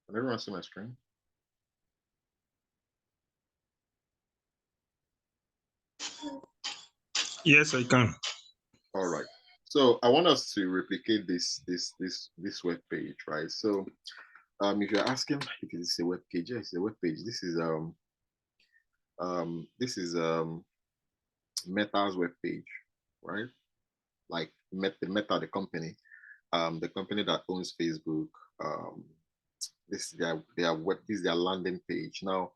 Can everyone see my screen? Yes, I can. All right. So I want us to replicate this web page, right? So if you're asking if it's a web page, yes, it's a web page. This is Meta's web page, right? Like Meta, the company that owns Facebook. Um, this is their landing page. Now,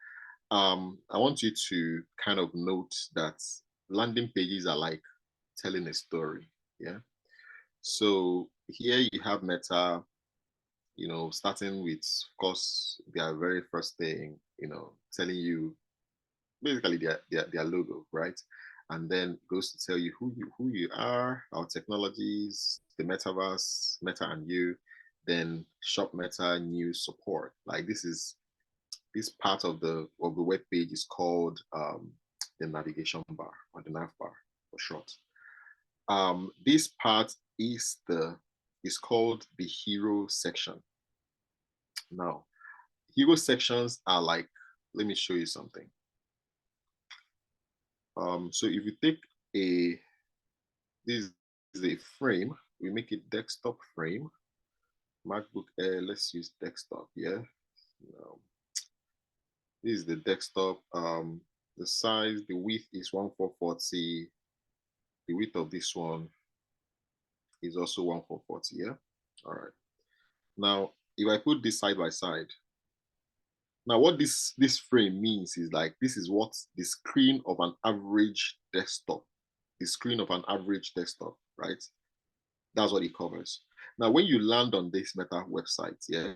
I want you to kind of note that landing pages are like telling a story. Yeah. So here you have Meta, starting with, of course, their very first thing, telling you basically their logo, right? And then goes to tell you who you are, our technologies, the metaverse, Meta and you, then shop Meta new support. Like this part of the web page is called the navigation bar or the nav bar for short. This part is called the hero section. Now, hero sections are like, let me show you something. So if you take this is a frame, we make it desktop frame, MacBook Air, let's use desktop, yeah. Now, this is the desktop, the size, the width is 1440, the width of this one is also 1440, yeah. All right. Now, if I put this side by side, now what this frame means is like, this is what the screen of an average desktop, right? That's what it covers. Now, when you land on this Meta website, yeah,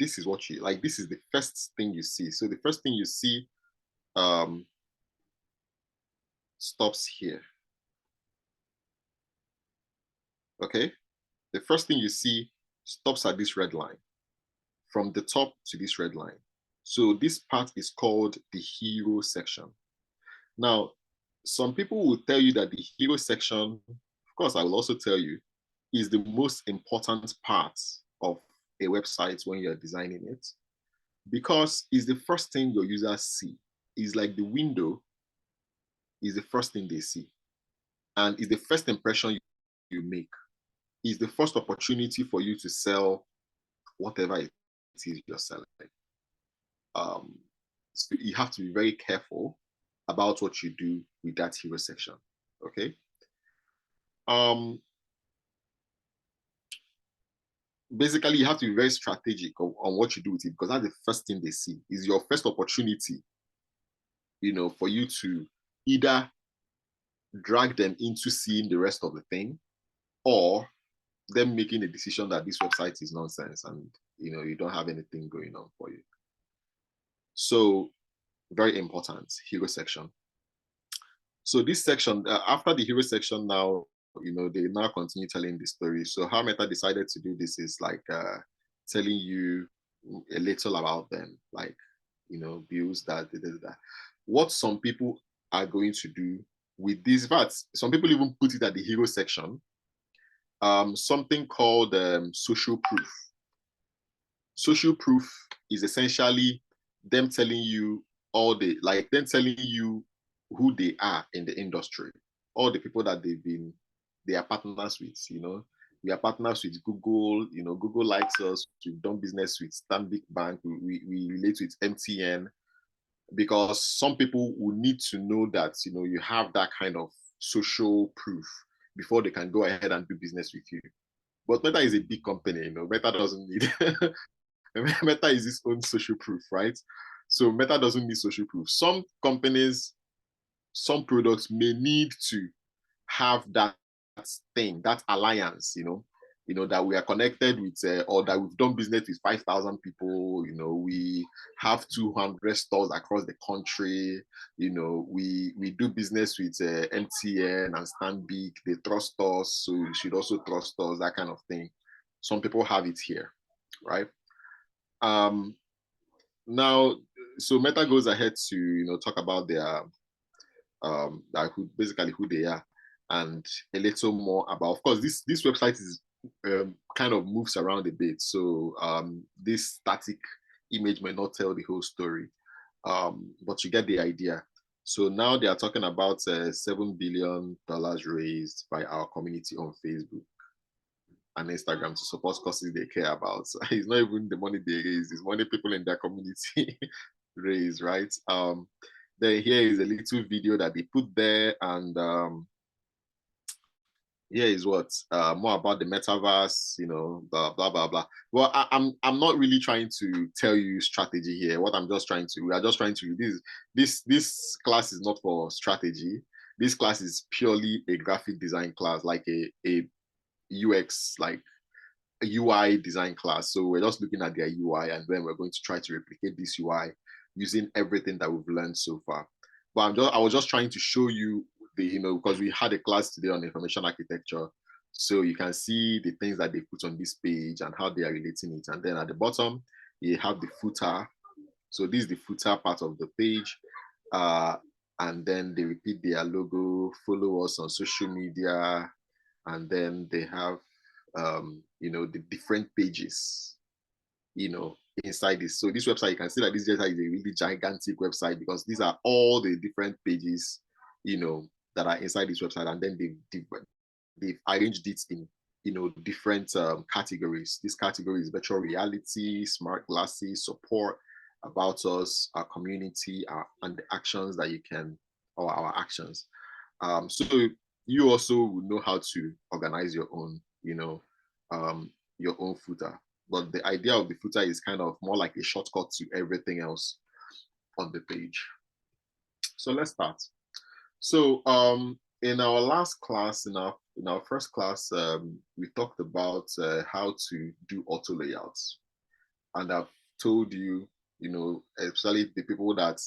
this is what you like. This is the first thing you see. So the first thing you see stops here. Okay, the first thing you see stops at this red line, from the top to this red line. So this part is called the hero section. Now, some people will tell you that the hero section, of course, I will also tell you, is the most important part of a website when you're designing it, because it's the first thing your users see. It's like the window is the first thing they see, and it's the first impression you make. It's the first opportunity for you to sell whatever it is you're selling. So you have to be very careful about what you do with that hero section. Okay. Basically, you have to be very strategic on what you do with it, because that's the first thing they see. Is your first opportunity, for you to either drag them into seeing the rest of the thing, or them making a decision that this website is nonsense and you don't have anything going on for you. So very important, hero section. So this section, after the hero section, now they now continue telling the story. So how Meta decided to do this is like telling you a little about them, like views that. What some people are going to do with this, but some people even put it at the hero section, something called social proof. Social proof is essentially them telling you them telling you who they are in the industry, all the people that they are partners with. We are partners with Google. Google likes us. We've done business with Stanbic Bank. We relate with MTN, because some people will need to know that you have that kind of social proof before they can go ahead and do business with you. But Meta is a big company. Meta doesn't need Meta is its own social proof, right? So Meta doesn't need social proof. Some companies, some products may need to have that thing, that alliance, that we are connected with, or that we've done business with 5,000 people. We have 200 stores across the country. We do business with MTN and Stanbic. They trust us, so you should also trust us. That kind of thing. Some people have it here, right? Now, so Meta goes ahead to talk about their basically who they are, and a little more about. Of course, this website is kind of moves around a bit. So this static image may not tell the whole story, but you get the idea. So now they are talking about $7 billion raised by our community on Facebook and Instagram to support causes they care about. So it's not even the money they raise, it's money people in their community raise, right? Then here is a little video that they put there, and here is what more about the metaverse, blah blah blah blah. Well, I'm not really trying to tell you strategy here. What I'm just trying to we are just trying to this class is not for strategy. This class is purely a graphic design class, like a UX, like a UI design class. So we're just looking at their UI, and then we're going to try to replicate this UI using everything that we've learned so far. But I was just trying to show you because we had a class today on information architecture. So you can see the things that they put on this page and how they are relating it. And then at the bottom, you have the footer. So this is the footer part of the page. And then they repeat their logo, follow us on social media, and then they have the different pages, inside this. So this website, you can see that this website is a really gigantic website because these are all the different pages, that are inside this website, and then they've arranged it in different categories. This category is virtual reality, smart glasses, support, about us, our community, and the actions that you can, or our actions. So you also would know how to organize your own, your own footer. But the idea of the footer is kind of more like a shortcut to everything else on the page. So let's start. So in our last class, in our first class, we talked about how to do auto layouts, and I've told you, especially the people that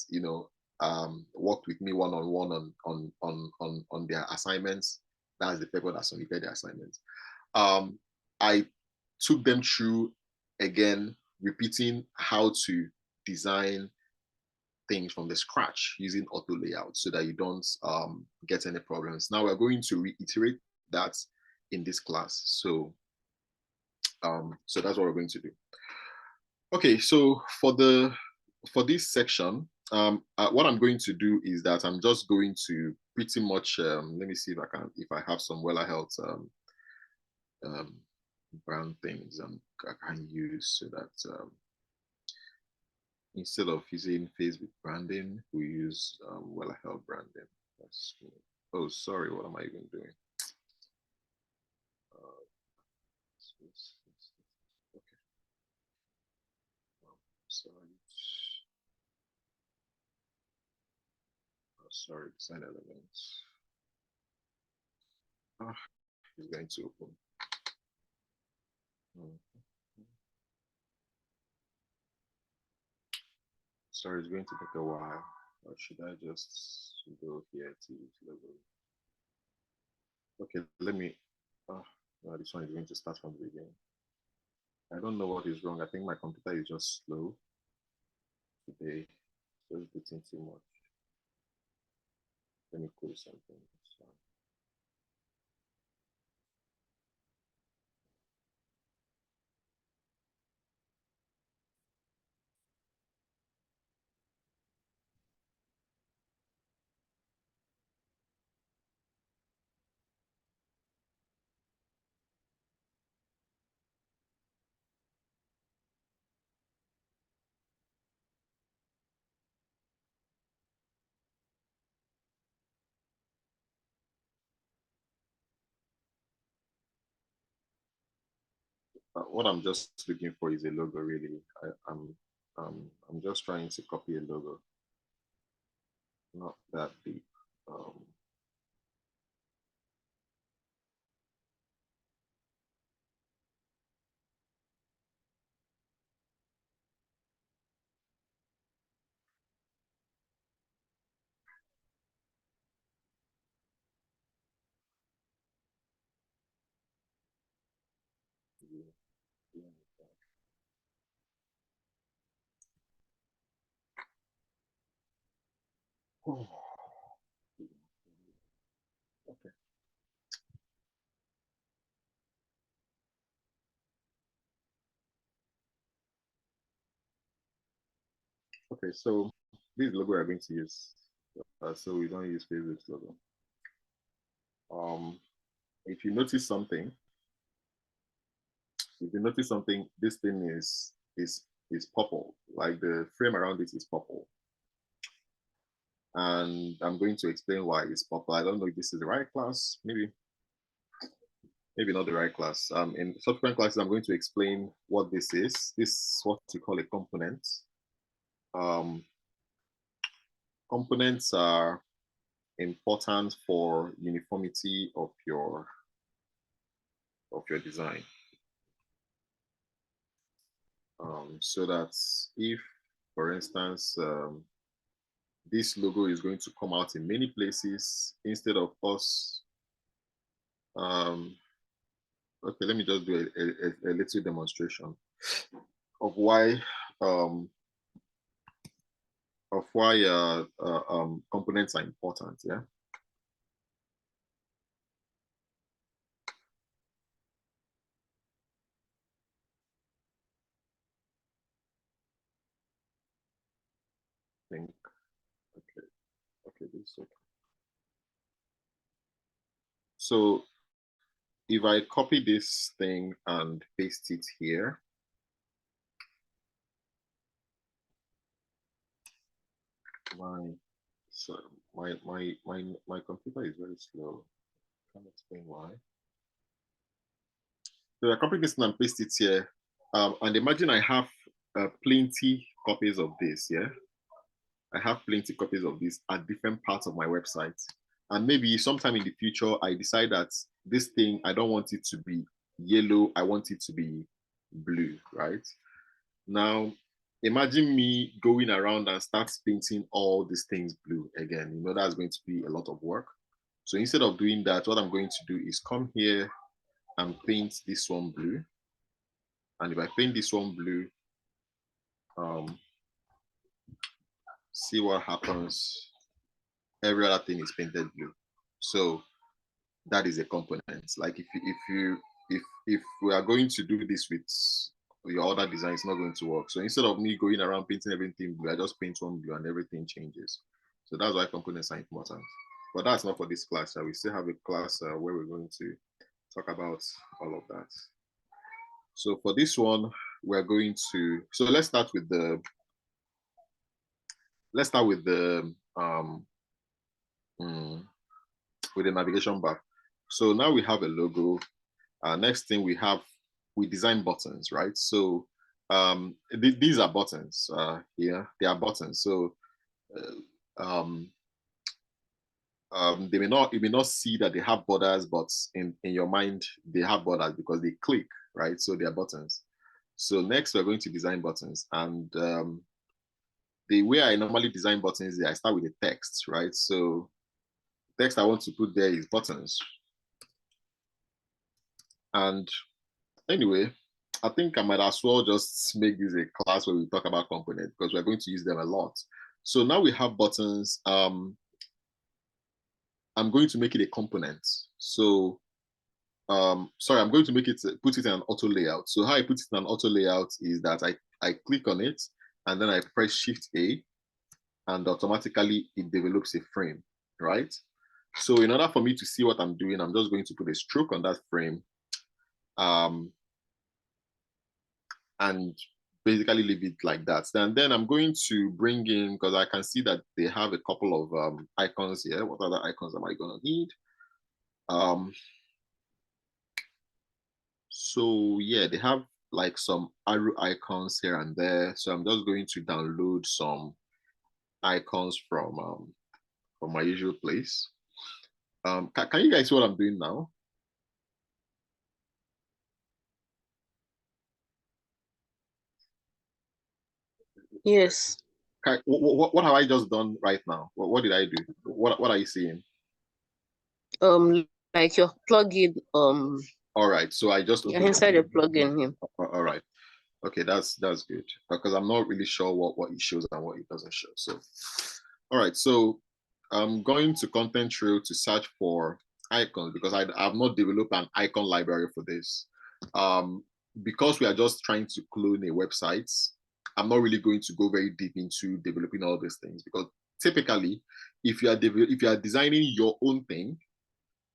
worked with me one on one on their assignments. That's the people that submitted their assignments. I took them through again, repeating how to design things from the scratch using auto layout so that you don't get any problems. Now we're going to reiterate that in this class. So that's what we're going to do. Okay, so for this section, what I'm going to do is that I'm just going to pretty much let me see if I have some Weller Health brand things I can use so that instead of using Facebook branding, we use Weller Health branding. Oh, sorry, what am I even doing? Okay. Sorry. Sorry, design elements. It's going to open. Sorry, it's going to take a while. Or should I just go here to level? Okay, let me. No, this one is going to start from the beginning. I don't know what is wrong. I think my computer is just slow today. Just beating too much. Let me close something. What I'm just looking for is a logo, really. I'm just trying to copy a logo, not that deep. Okay. Okay, so this logo we're going to use. So we don't use Facebook's logo. If you notice something, this thing is purple. Like the frame around it is purple. And I'm going to explain why it's purple. I don't know if this is the right class, maybe not the right class. In subsequent classes, I'm going to explain what this is. This is what we call a component. Components are important for uniformity of your design. So that if, for instance, this logo is going to come out in many places, instead of us, okay, let me just do a little demonstration of why components are important. Yeah. Think. Okay, this is okay. So if I copy this thing and paste it here, my computer is very slow. I can't explain why. So I copy this and paste it here, and imagine I have plenty copies of this. Yeah, I have plenty copies of this at different parts of my website. And maybe sometime in the future, I decide that this thing, I don't want it to be yellow, I want it to be blue, right? Now, imagine me going around and start painting all these things blue again. You know, that's going to be a lot of work. So instead of doing that, what I'm going to do is come here and paint this one blue. And if I paint this one blue, see what happens. Every other thing is painted blue. So that is a component. Like if we are going to do this with your other design, it's not going to work. So instead of me going around painting everything blue, I just paint one blue and everything changes. So that's why components are important. But that's not for this class. We still have a class where we're going to talk about all of that. So for this one, we're going to, so let's start with the navigation bar. So now we have a logo. Next thing we design buttons, right? So these are buttons here. They are buttons. So you may not see that they have borders, but in your mind they have borders because they click, right? So they are buttons. So next we're going to design buttons, and the way I normally design buttons is I start with the text, right? So text I want to put there is buttons. And anyway, I think I might as well just make this a class where we talk about components because we're going to use them a lot. So now we have buttons. I'm going to make it a component. So sorry, I'm going to put it in an auto layout. So how I put it in an auto layout is that I click on it and then I press Shift A and automatically it develops a frame, right? So in order for me to see what I'm doing, I'm just going to put a stroke on that frame and basically leave it like that. And then I'm going to bring in, because I can see that they have a couple of icons here. What other icons am I going to need? So yeah, they have like some arrow icons here and there. So I'm just going to download some icons from my usual place. Can you guys see what I'm doing now? Yes. What have I just done right now? What did I do? What are you seeing? Like your plugin. All right, so I just You're inside the plugin here. All right, okay, that's good because I'm not really sure what it shows and what it doesn't show. So, all right, so I'm going to Content Trail to search for icons because I've not developed an icon library for this. Because we are just trying to clone a website, I'm not really going to go very deep into developing all these things, because typically, if you are designing your own thing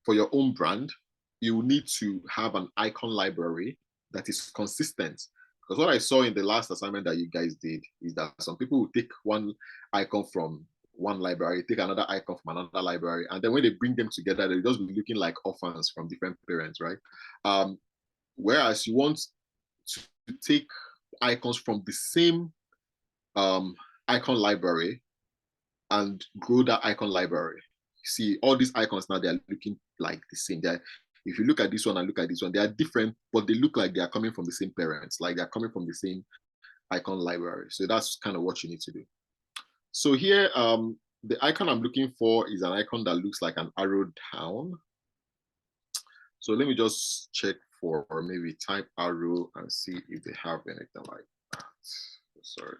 for your own brand, you need to have an icon library that is consistent. Because what I saw in the last assignment that you guys did is that some people will take one icon from one library, take another icon from another library, and then when they bring them together, they just be looking like orphans from different parents, right? Whereas you want to take icons from the same icon library and grow that icon library. See, all these icons now, they're looking like the same. If you look at this one and look at this one, they are different, but they look like they are coming from the same parents, like they're coming from the same icon library. So that's kind of what you need to do. So here, the icon I'm looking for is an icon that looks like an arrow down. So let me just check for, or maybe type arrow and see if they have anything like that. Sorry.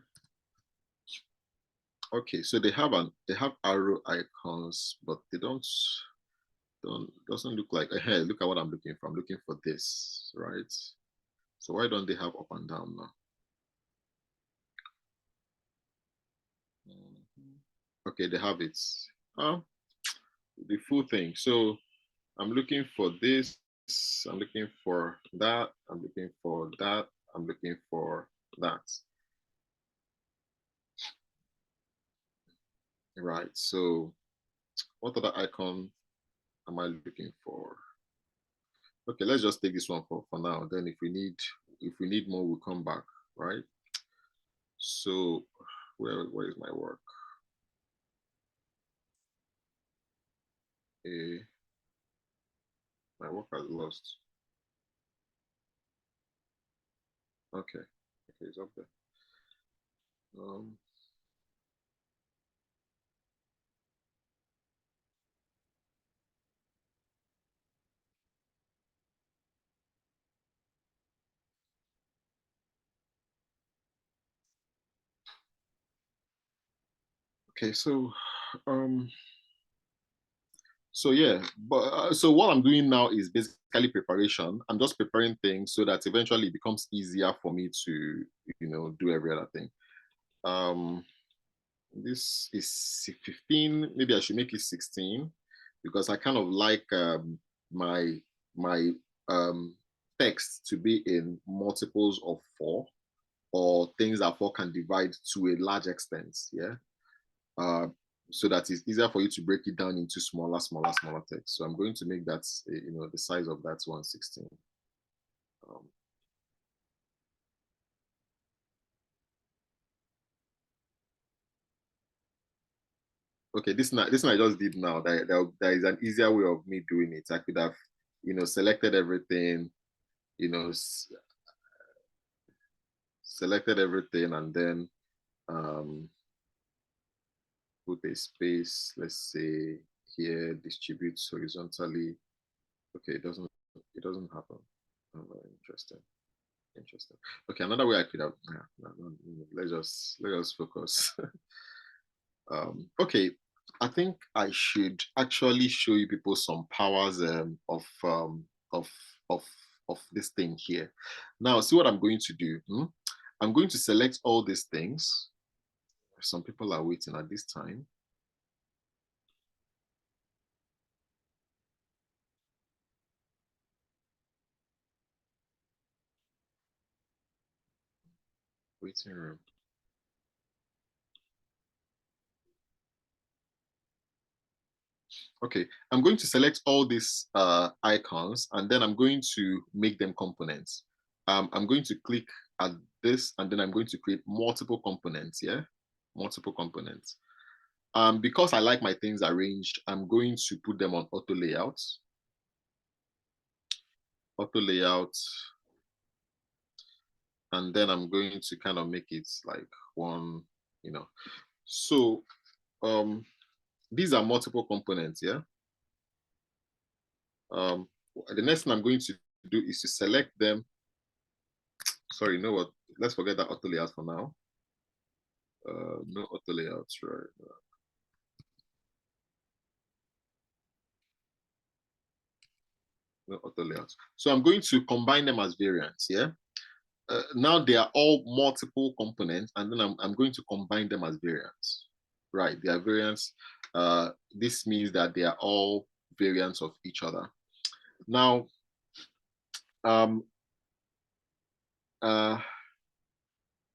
Okay, so they have arrow icons, but they doesn't look like, hey, look at what I'm looking for. I'm looking for this, right? So why don't they have up and down now? Okay, they have it. The full thing. So I'm looking for this, I'm looking for that, I'm looking for that, I'm looking for that. Right, so what other icon am I looking for? Okay, let's just take this one for now. Then if we need more, we'll come back, right? So where is my work? My work has lost. Okay, it's up there. Okay, so yeah, but so what I'm doing now is basically preparation. I'm just preparing things so that eventually it becomes easier for me to, do every other thing. This is 15. Maybe I should make it 16 because I kind of like my text to be in multiples of 4, or things that 4 can divide to a large extent. Yeah. So that it's easier for you to break it down into smaller text. So I'm going to make that, the size of that 116. Okay, this one I just did now. There is an easier way of me doing it. I could have, selected everything, selected everything, and then put a space. Let's say here, distribute horizontally. Okay, it doesn't happen. Interesting. Okay, another way I could have. Let's just focus. Okay, I think I should actually show you people some powers of this thing here. Now, see what I'm going to do. I'm going to select all these things. Some people are waiting at this time. Waiting room. Okay, I'm going to select all these icons, and then I'm going to make them components. I'm going to click at this, and then I'm going to create multiple components, yeah? Multiple components. Because I like my things arranged, I'm going to put them on auto layout. Auto layout. And then I'm going to kind of make it like one, So these are multiple components, yeah? The next thing I'm going to do is to select them. Sorry, you know what? Let's forget that auto layout for now. No auto layouts, right? No auto layouts. So I'm going to combine them as variants, yeah? now they are all multiple components, and then I'm going to combine them as variants, right? They are variants. This means that they are all variants of each other. Now, um,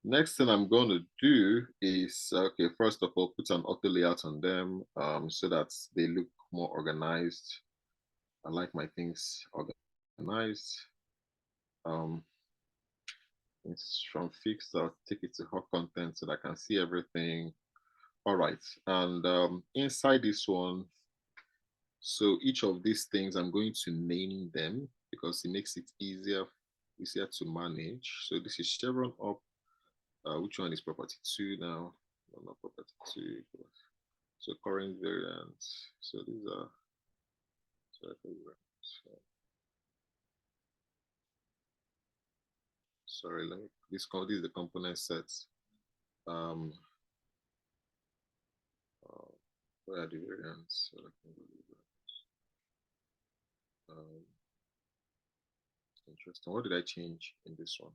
next thing I'm going to do is, okay, first of all, put an auto layout on them so that they look more organized. I like my things organized. It's from fixed, I'll take it to hot content so that I can see everything. All right, and inside this one, so each of these things, I'm going to name them because it makes it easier to manage. So this is chevron up. Which one is property 2 now? No, not property 2. So current variants. So these are sorry, let me this is the component sets. Where are the variants? Interesting. What did I change in this one?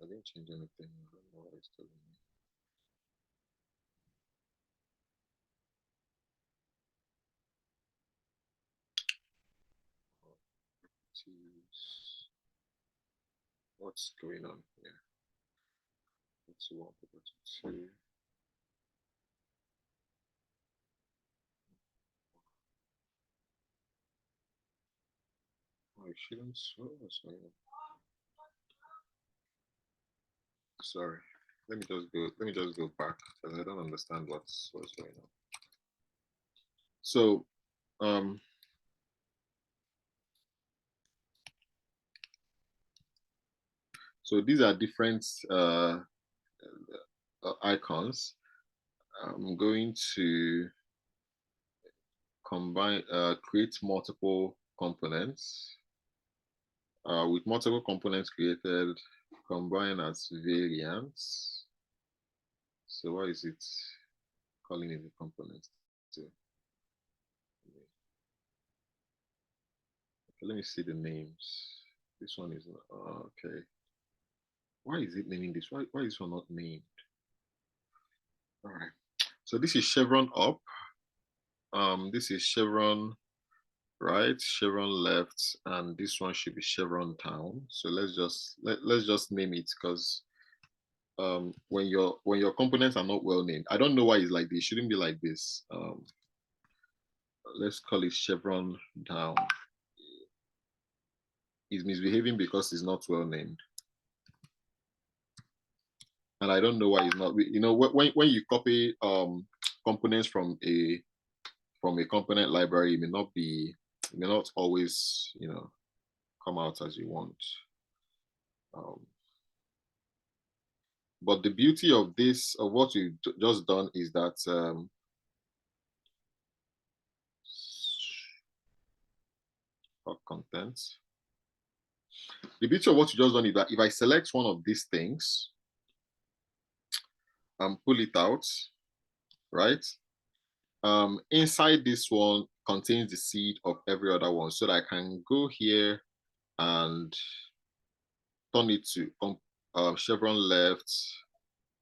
I didn't change anything. I don't know what it's telling me. What's going on here? Let's see what property 2. I shouldn't show what's going on. Sorry. Let me just go back because I don't understand what's going on. So so these are different icons. I'm going to combine, create multiple components. With multiple components created, combine as variants. So why is it calling it a component? Okay, let me see the names. This one is okay. Why is it naming this? Why is this one not named? All right. So this is chevron up. This is chevron right, chevron left, and this one should be chevron down. So let's just name it because when your components are not well named, I don't know why it's like this. It shouldn't be like this. Let's call it chevron down. It's misbehaving because it's not well named. And I don't know why it's not. You know, when you copy components from a component library, it may not always, you know, come out as you want. But the beauty of this, of what we've just done, is that content. The beauty of what you just done is that if I select one of these things and pull it out, right? Inside this one contains the seed of every other one, so that I can go here and turn it to chevron left,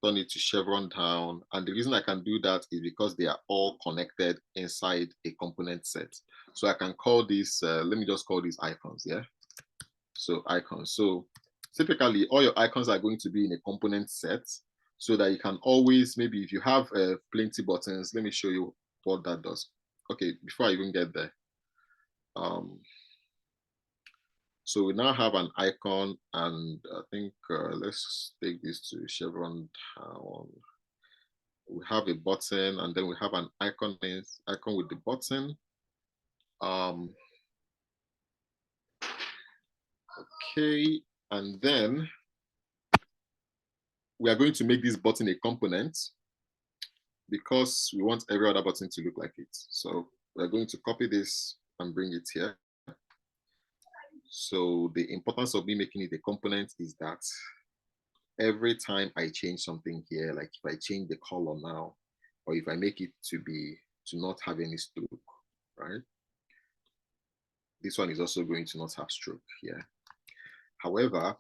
turn it to chevron down. And the reason I can do that is because they are all connected inside a component set. So I can call this, let me just call these icons, yeah? So icons. So typically all your icons are going to be in a component set so that you can always, maybe if you have plenty buttons, let me show you what that does. Okay, before I even get there. So we now have an icon, and I think let's take this to chevron down. We have a button, and then we have an icon with the button. Okay, and then we are going to make this button a component because we want every other button to look like it. So we're going to copy this and bring it here. So the importance of me making it a component is that every time I change something here, like if I change the color now, or if I make it to not have any stroke, right? this one is also going to not have stroke here. However,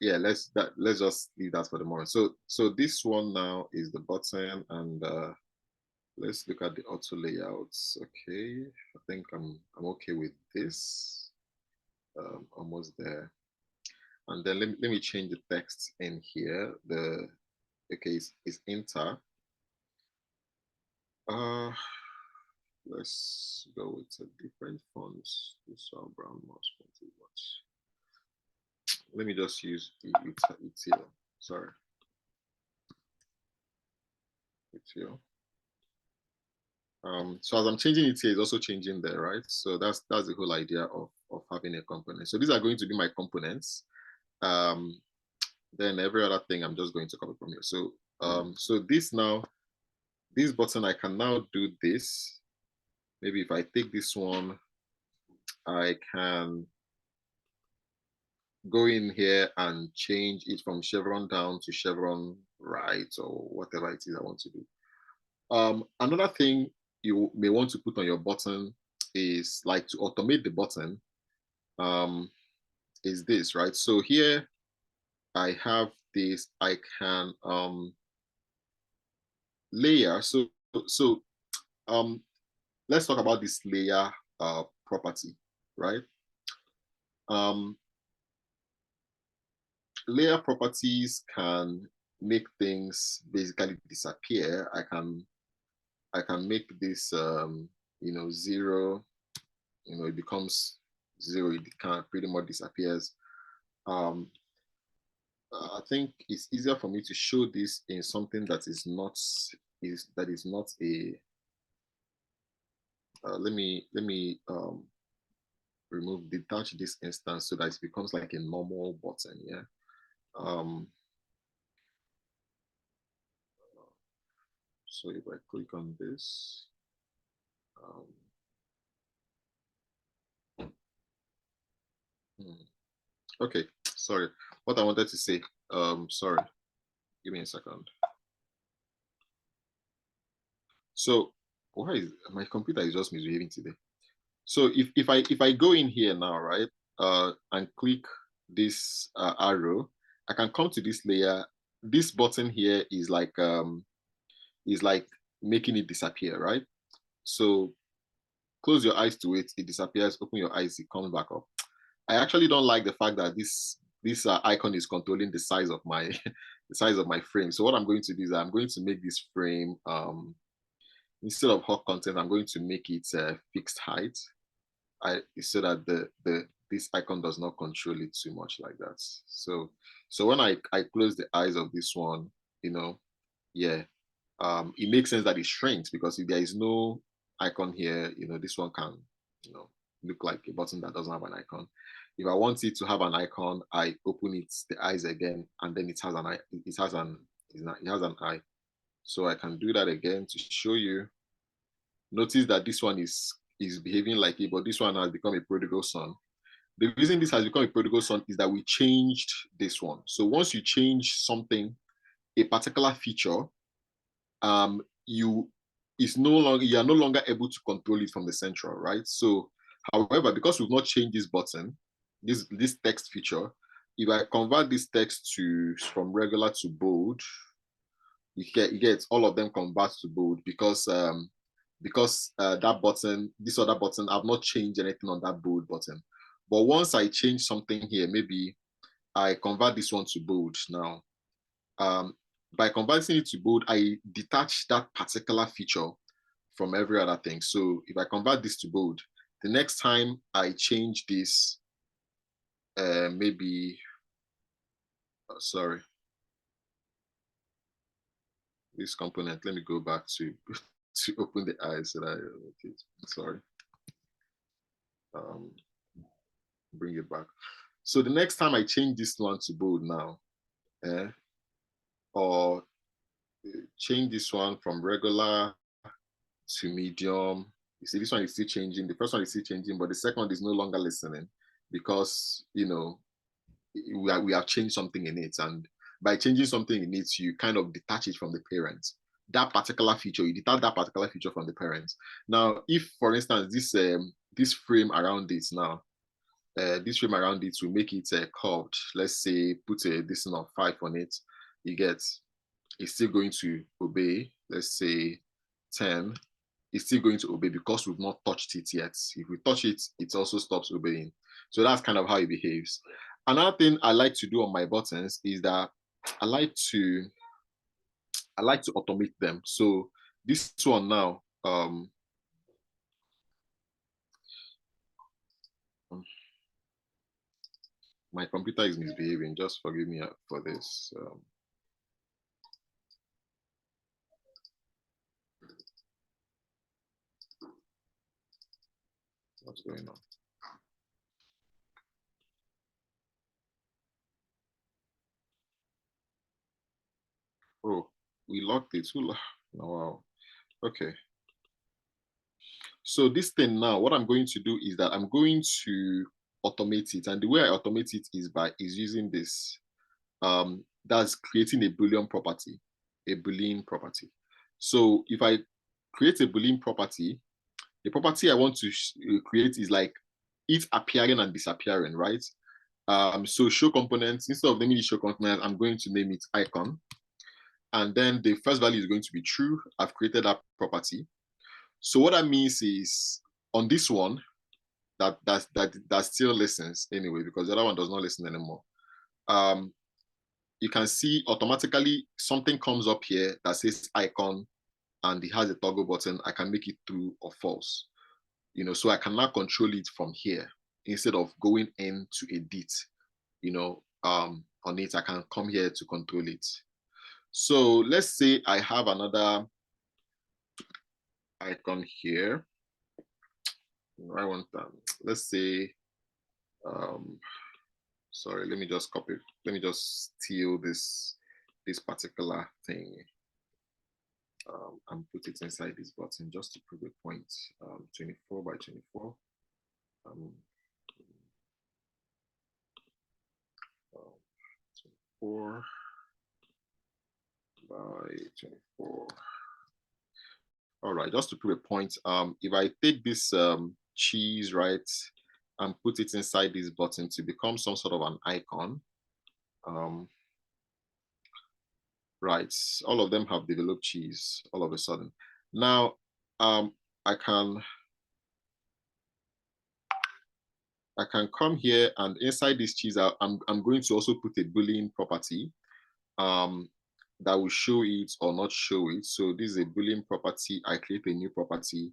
yeah, let's just leave that for the moment. So this one now is the button, and let's look at the auto layouts. Okay, I think I'm okay with this. Almost there. And then let me change the text in here. The okay is enter. Let's go with a different font. This one brown mouse font is much. Let me just use ETL. Sorry. ETL. So as I'm changing it here, it's also changing there, right? So that's the whole idea of having a component. So these are going to be my components. Then every other thing I'm just going to copy from here. So so this button, I can now do this. Maybe if I take this one, I can go in here and change it from chevron down to chevron right, or whatever it is I want to do. Another thing you may want to put on your button is like to automate the button, is this, right? So here I have this, I can layer. So let's talk about this layer property, right? Layer properties can make things basically disappear. I can make this you know, 0, you know, it becomes 0, it can pretty much disappears. I think it's easier for me to show this in something that is not a let me detach this instance so that it becomes like a normal button. Yeah. So if I click on this, okay, sorry. What I wanted to say, sorry, give me a second. So why is my computer is just misbehaving today? So if I go in here now, right, and click this arrow, I can come to this layer. This button here is like making it disappear, right? So close your eyes to it, it disappears. Open your eyes, it comes back up. I actually don't like the fact that this icon is controlling the size of my the size of my frame. So what I'm going to do is I'm going to make this frame instead of hot content, I'm going to make it fixed height. So that this icon does not control it too much like that. So when I close the eyes of this one, you know, yeah, it makes sense that it shrinks, because if there is no icon here, you know, this one can, you know, look like a button that doesn't have an icon. If I want it to have an icon, I open it, the eyes again, and then it has an eye. It has an eye. So I can do that again to show you. Notice that this one is behaving like it, but this one has become a prodigal son. The reason this has become a prodigal son is that we changed this one. So once you change something, a particular feature, you are no longer able to control it from the central, right? So, however, because we've not changed this button, this text feature, if I convert this text from regular to bold, you get all of them convert to bold, because that button, this other button, I've not changed anything on that bold button. But once I change something here, maybe I convert this one to bold now. By converting it to bold, I detach that particular feature from every other thing. So if I convert this to bold, the next time I change this, maybe, sorry, this component, let me go back to open the eyes so that okay, sorry. Bring it back. So the next time I change this one to bold now, or change this one from regular to medium, you see this one is still changing. The first one is still changing, but the second one is no longer listening, because, you know, we have changed something in it. And by changing something in it, you kind of detach it from the parents. That particular feature, you detach that particular feature from the parents. Now, if, for instance, this frame around it now. This frame around it will make it curved. Let's say put a distance of 5 on it. You get, it's still going to obey. Let's say 10. It's still going to obey because we've not touched it yet. If we touch it, it also stops obeying. So that's kind of how it behaves. Another thing I like to do on my buttons is that I like to automate them. So this one now, my computer is misbehaving. Just forgive me for this. What's going on? Oh, we locked it. Oh, wow. Okay. So this thing now, what I'm going to do is that I'm going to automate it. And the way I automate it is using this. That's creating a Boolean property, So if I create a Boolean property, the property I want to create is like it appearing and disappearing, right? So show components, instead of naming the show component, I'm going to name it icon. And then the first value is going to be true. I've created that property. So what that means is on this one, that still listens anyway, because the other one does not listen anymore. You can see automatically something comes up here that says icon and it has a toggle button. I can make it true or false. So I can now control it from here instead of going in to edit, on it. I can come here to control it. So let's say I have another icon here. I want that. Let's say, sorry, let me just copy. Let me just steal this particular thing and put it inside this button just to prove a point. 24 by 24. 24 by 24. All right, just to prove a point, if I take this cheese, right, and put it inside this button to become some sort of an icon, right, all of them have developed cheese all of a sudden. Now, I can come here and inside this cheese, I'm going to also put a Boolean property that will show it or not show it. So this is a Boolean property. I create a new property.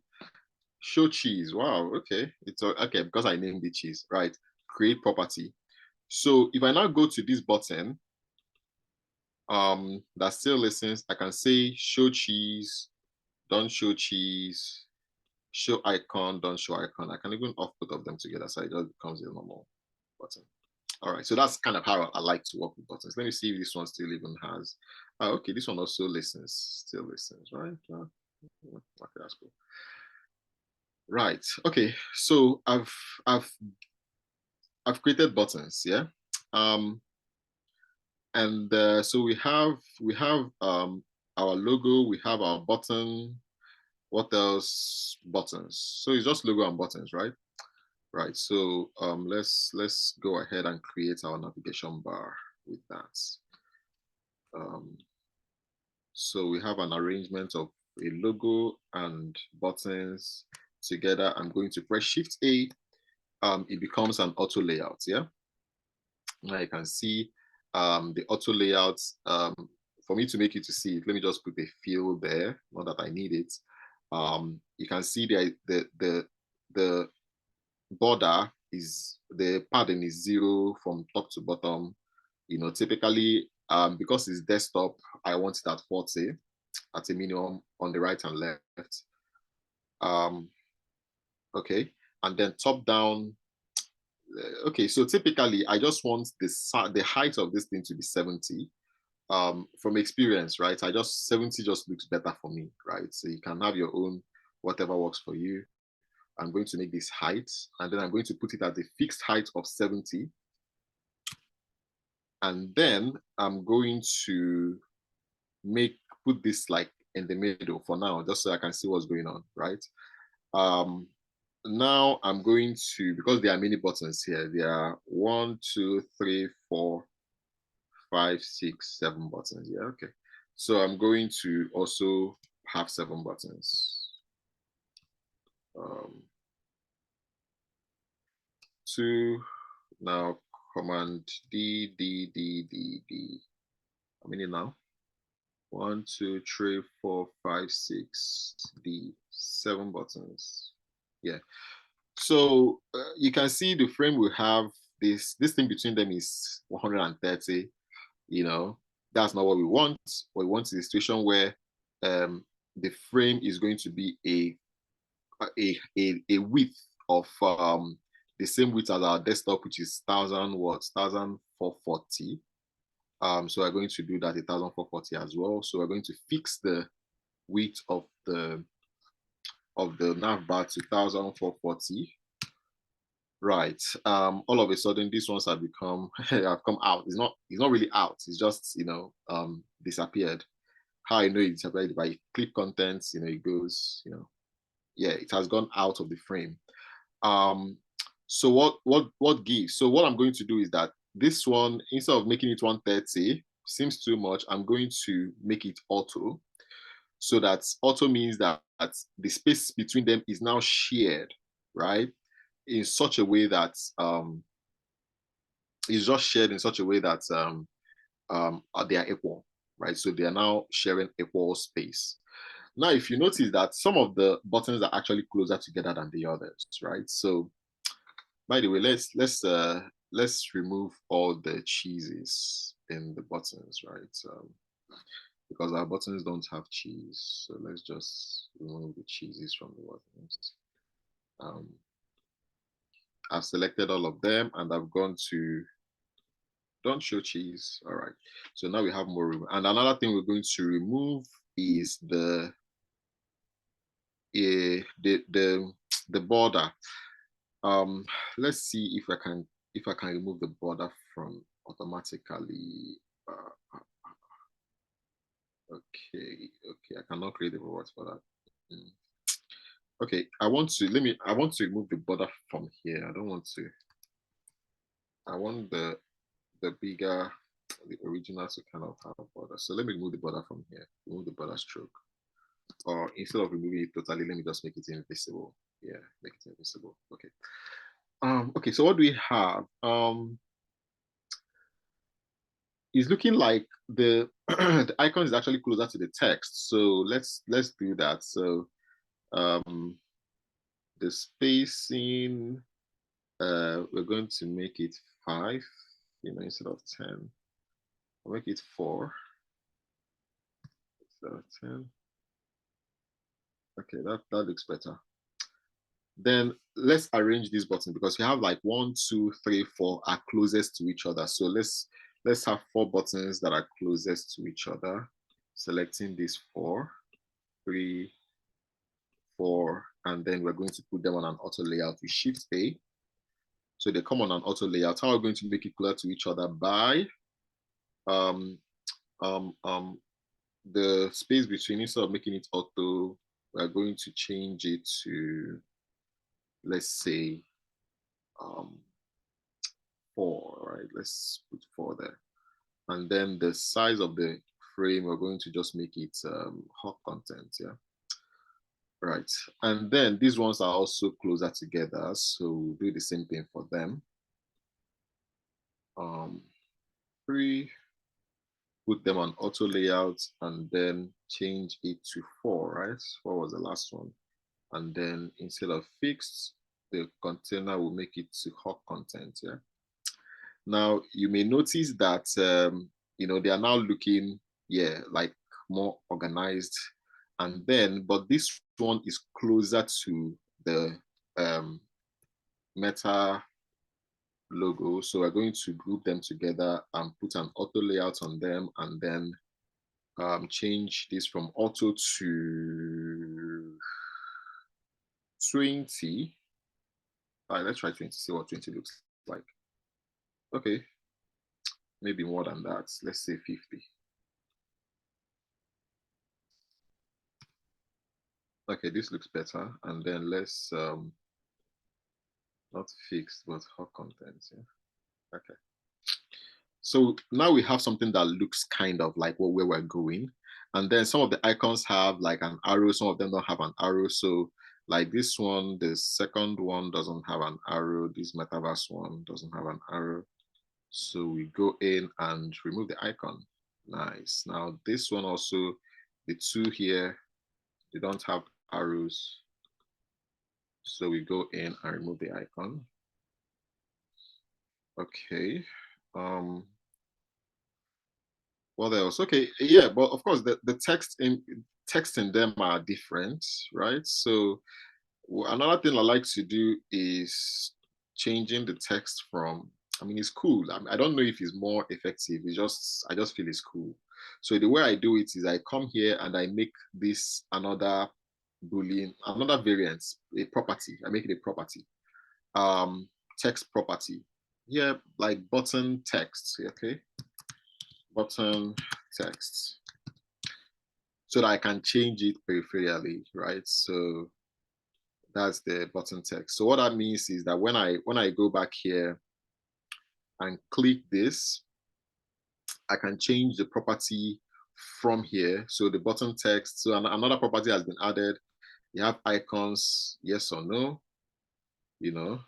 Show cheese. Wow, okay. It's okay because I named the cheese, right? Create property. So if I now go to this button, that still listens, I can say show cheese, don't show cheese, show icon, don't show icon. I can even off both of them together, so it just becomes a normal button. All right, so that's kind of how I like to work with buttons. Let me see if this one still even has. Oh, okay, this one also listens, still listens, right? Okay, that's cool. Right. Okay. So I've created buttons, yeah. And so we have our logo, we have our button. What else? Buttons. So it's just logo and buttons, right? Right. So let's go ahead and create our navigation bar with that. So we have an arrangement of a logo and buttons together. I'm going to press Shift A. It becomes an auto layout. Yeah. Now you can see the auto layouts. For me to make you to see it, let me just put a field there. Not that I need it. You can see the border is, the padding is 0 from top to bottom. Typically because it's desktop, I want it at 40 at a minimum on the right and left. Okay, and then top down. Okay, so typically I just want the height of this thing to be 70. From experience, right? 70 just looks better for me, right? So you can have your own, whatever works for you. I'm going to make this height, and then I'm going to put it at the fixed height of 70. And then I'm going to put this like in the middle for now, just so I can see what's going on, right? now I'm going to, because there are many buttons here, there are 1, 2, 3, 4, 5, 6, 7 buttons. Yeah, okay. So I'm going to also have 7 buttons. 2, now command D, D, D, D, D. How many now? 1, 2, 3, 4, 5, 6, D, 7 buttons. Yeah. So you can see the frame will have this thing between them is 130. You know, that's not what we want. What we want is a situation where the frame is going to be a width of the same width as our desktop, which is 1000 watts, 1440. So we're going to do that 1440 as well. So we're going to fix the width of the nav bar to 1440. Right. All of a sudden, these ones have become have come out. It's not really out. It's just disappeared. How I know it disappeared, if I click contents, it goes, yeah, it has gone out of the frame. So what gives? So what I'm going to do is that this one, instead of making it 130, seems too much, I'm going to make it auto. So that auto means that the space between them is now shared, right? In such a way that it's just shared in such a way that they are equal, right? So they are now sharing equal space. Now, if you notice that some of the buttons are actually closer together than the others, right? So, by the way, let's remove all the cheeses in the buttons, right? Because our buttons don't have cheese, so let's just remove the cheeses from the buttons. I've selected all of them and I've gone to don't show cheese. All right. So now we have more room. And another thing we're going to remove is the border. Let's see if I can remove the border from automatically. Okay, I cannot create the rewards for that. Okay, I want to remove the border from here. I don't want to. I want the bigger, the original to kind of have a border. So let me remove the border from here. Remove the border stroke. Or instead of removing it totally, let me just make it invisible. Yeah, make it invisible. Okay. Okay, so what do we have? It's looking like the the icon is actually closer to the text. So let's do that. So the spacing, we're going to make it 5, instead of 10. I'll make it 4 instead of 10. Okay, that looks better. Then let's arrange this button because we have like 1, 2, 3, 4 are closest to each other. So let's have 4 buttons that are closest to each other. Selecting these 4, 3, 4, and then we're going to put them on an auto layout with Shift A. So they come on an auto layout. How are we going to make it clear to each other? By the space between, instead of making it auto, we're going to change it to, let's say, 4, right? Let's put 4 there. And then the size of the frame, we're going to just make it hot content, yeah? Right, and then these ones are also closer together, so we'll do the same thing for them. 3, put them on auto layout, and then change it to 4, right? 4 was the last one. And then instead of fixed, the container will make it to hot content, yeah? Now, you may notice that, they are now looking, yeah, like more organized. And then, but this one is closer to the Meta logo. So we're going to group them together and put an auto layout on them, and then change this from auto to 20. All right, let's try 20, see what 20 looks like. Okay, maybe more than that. Let's say 50. Okay, this looks better. And then let's not fixed, but hot content. Yeah. Okay. So now we have something that looks kind of like where we're going. And then some of the icons have like an arrow, some of them don't have an arrow. So like this one, the second one doesn't have an arrow. This metaverse one doesn't have an arrow. So we go in and remove the icon. Nice. Now this one also, the two here, they don't have arrows. So we go in and remove the icon. Okay. What else? Okay, yeah, but of course the text in them are different, right? So another thing I like to do is changing the text from. I mean, it's cool. I don't know if it's more effective. It's just I just feel it's cool. So the way I do it is I come here and I make this another boolean, another variant, a property. I make it a property. Text property. Yeah, like button text. Okay, button text, so that I can change it peripherally, right? So that's the button text. So what that means is that when I go back here and click this, I can change the property from here. So the button text, so another property has been added. You have icons, yes or no, you know,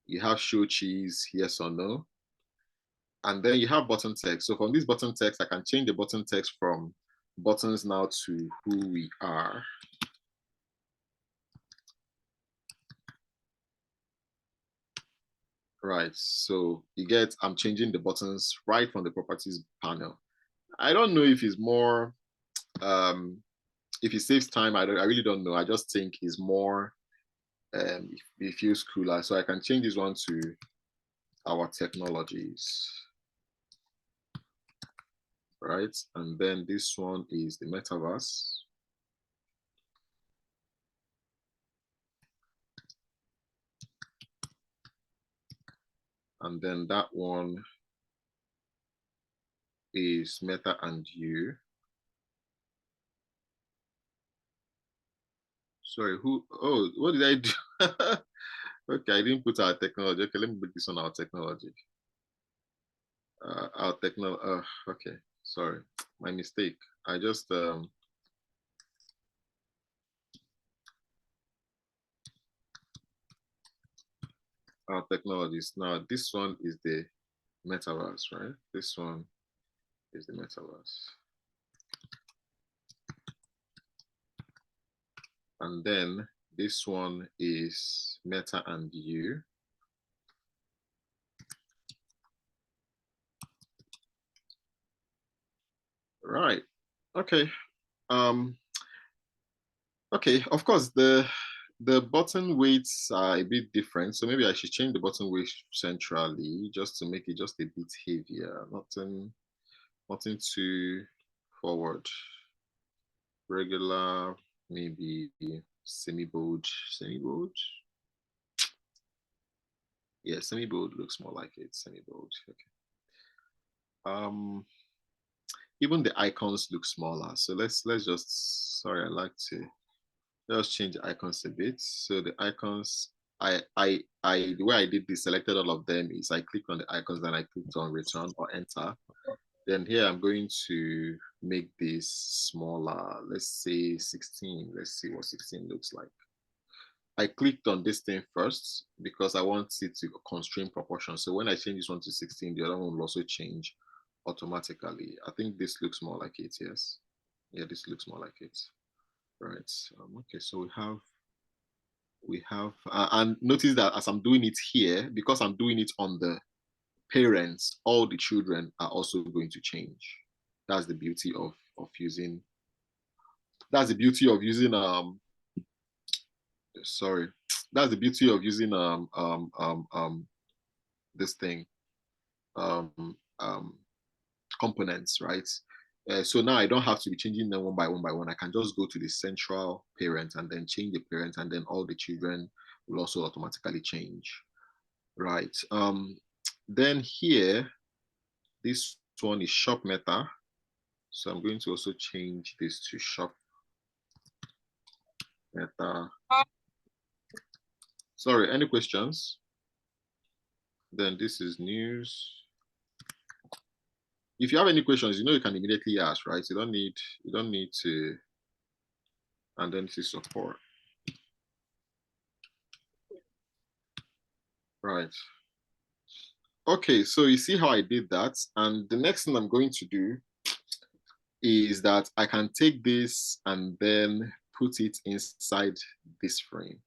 you have show cheese, yes or no. And then you have button text. So from this button text, I can change the button text from buttons now to who we are. Right, so you get, I'm changing the buttons right from the properties panel. I don't know if it's more, if it saves time, I really don't know. I just think it's more, it feels cooler. So I can change this one to our technologies, right? And then this one is the metaverse. And then that one is Meta and You. Sorry, who? Oh, what did I do? Okay, I didn't put our technology. Okay, let me put this on our technology. Our technology. Okay, sorry, my mistake. I just our technologies. Now this one is the metaverse, right? This one is the metaverse. And then this one is Meta and You. Right. Okay. Okay, of course the button weights are a bit different. So maybe I should change the button weight centrally just to make it just a bit heavier. Nothing too forward. Regular, maybe semi-bold. Semi-bold? Yeah, semi-bold looks more like it. Semi-bold. Okay. Even the icons look smaller. So let's just, sorry, I like to just change the icons a bit. So the icons, the way I did this, selected all of them is I clicked on the icons, then I clicked on return or enter. Then here I'm going to make this smaller. Let's say 16. Let's see what 16 looks like. I clicked on this thing first because I want it to constrain proportion. So when I change this one to 16, the other one will also change automatically. I think this looks more like it, yes. Yeah, this looks more like it. Right. Okay, so we have and notice that as I'm doing it here, because I'm doing it on the parents, all the children are also going to change. That's the beauty of using, that's the beauty of using sorry, that's the beauty of using this thing, um um components, right? So now I don't have to be changing them one by one. I can just go to the central parent and then change the parent, and then all the children will also automatically change, right? Then here, this one is shop meta. So I'm going to also change this to shop meta Sorry, any questions? Then this is news. If you have any questions, you can immediately ask, right? You don't need to, and then to support. Right. Okay, so you see how I did that. And the next thing I'm going to do is that I can take this and then put it inside this frame.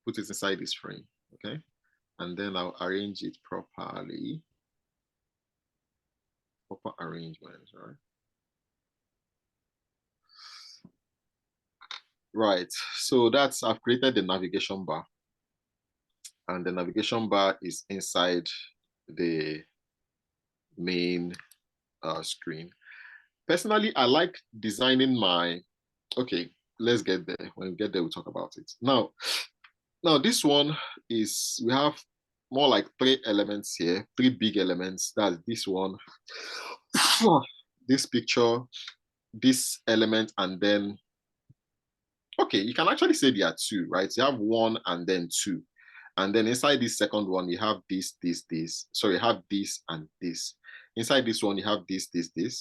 Put it inside this frame, okay? And then I'll arrange it properly. Proper arrangement, right? Right, so I've created the navigation bar. And the navigation bar is inside the main screen. Personally, I like designing okay, let's get there. When we get there, we'll talk about it. Now this one is, we have more like 3 elements here, 3 big elements. That's this one, this picture, this element, and then, okay, you can actually say there are 2, right? You have 1 and then 2. And then inside this second one, you have this. So you have this and this. Inside this one, you have this.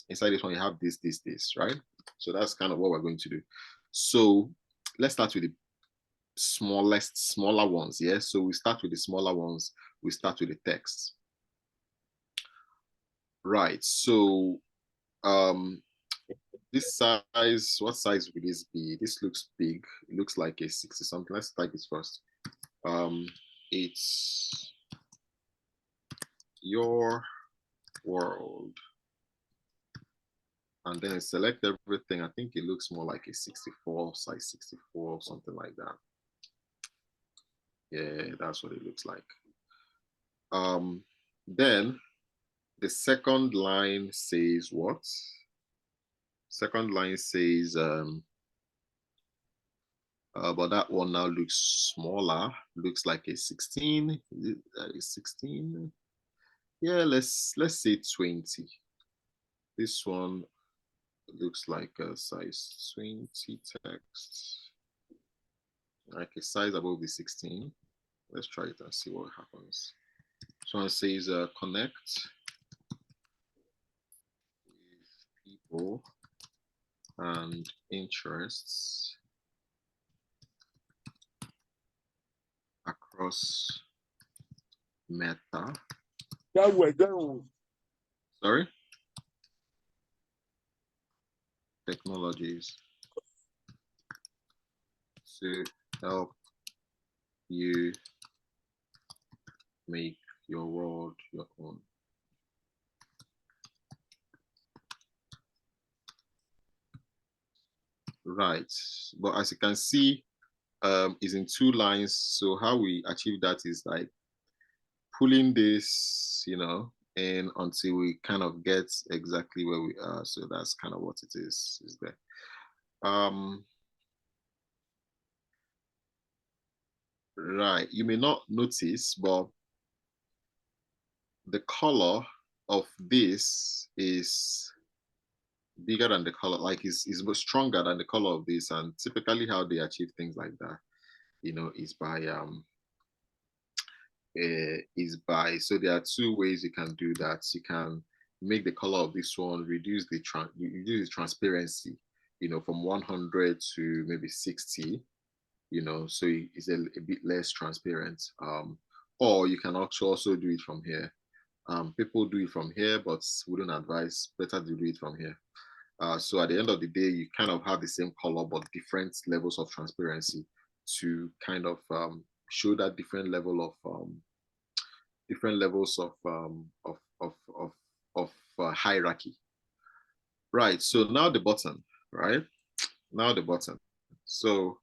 Inside this one, you have this, right? So that's kind of what we're going to do. So let's start with the smaller ones, yeah? So we start with the smaller ones. We start with the text. Right, so this size, what size would this be? This looks big. It looks like a 60 something. Let's type this first. It's your world. And then select everything. I think it looks more like a 64, size 64, something like that. Yeah, that's what it looks like. Then the second line says what? Second line says, but that one now looks smaller, looks like a 16. Is it 16? Yeah, let's say 20. This one looks like a size 20 text, like a size above the 16. Let's try it and see what happens. So it says connect with people and interests across Meta. Sorry? Technologies to help you make your world your own. Right, but as you can see, is in 2 lines. So how we achieve that is like pulling this, in until we kind of get exactly where we are. So that's kind of what it is there. Right, you may not notice, but the color of this is bigger than the color, like is stronger than the color of this. And typically how they achieve things like that, is by so there are 2 ways you can do that. You can make the color of this one, reduce the transparency, from 100 to maybe 60, so it's a bit less transparent. Or you can also do it from here. People do it from here, but wouldn't advise, better to do it from here. So at the end of the day, you kind of have the same color, but different levels of transparency to kind of show that different levels of hierarchy. Right. So now the button, right? Now the button. So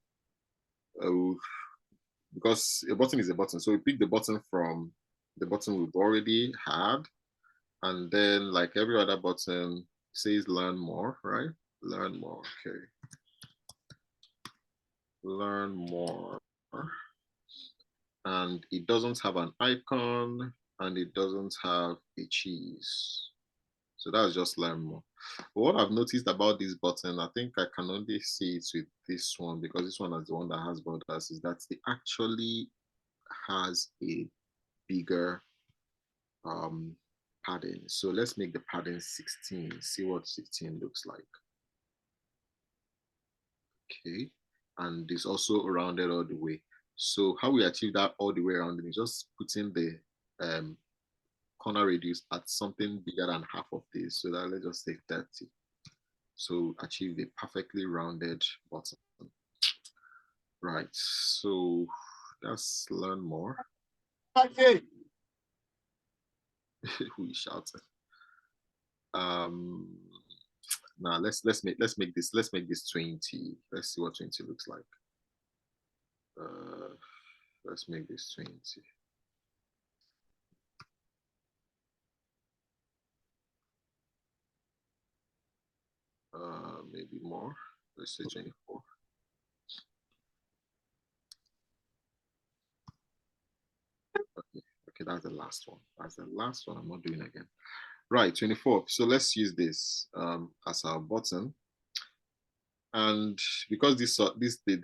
because a button is a button, so we pick the button from the button we've already had, and then like every other button says learn more, right? Learn more. Okay. Learn more. And it doesn't have an icon and it doesn't have a cheese. So that's just learn more. But what I've noticed about this button, I think I can only see it with this one because this one is the one that has borders, is that it actually has a bigger padding. So let's make the padding 16, see what 16 looks like. Okay, and it's also rounded all the way. So how we achieve that all the way around is just putting the corner radius at something bigger than half of this. So that let's just say 30. So achieve a perfectly rounded button. Right, so let's learn more. Okay. Who is shouting? Now let's make this 20. Let's see what 20 looks like. Let's make this 20. Maybe more. Let's say 24. Okay, that's the last one. That's the last one. I'm not doing again. Right, 24. So let's use this as our button. And because they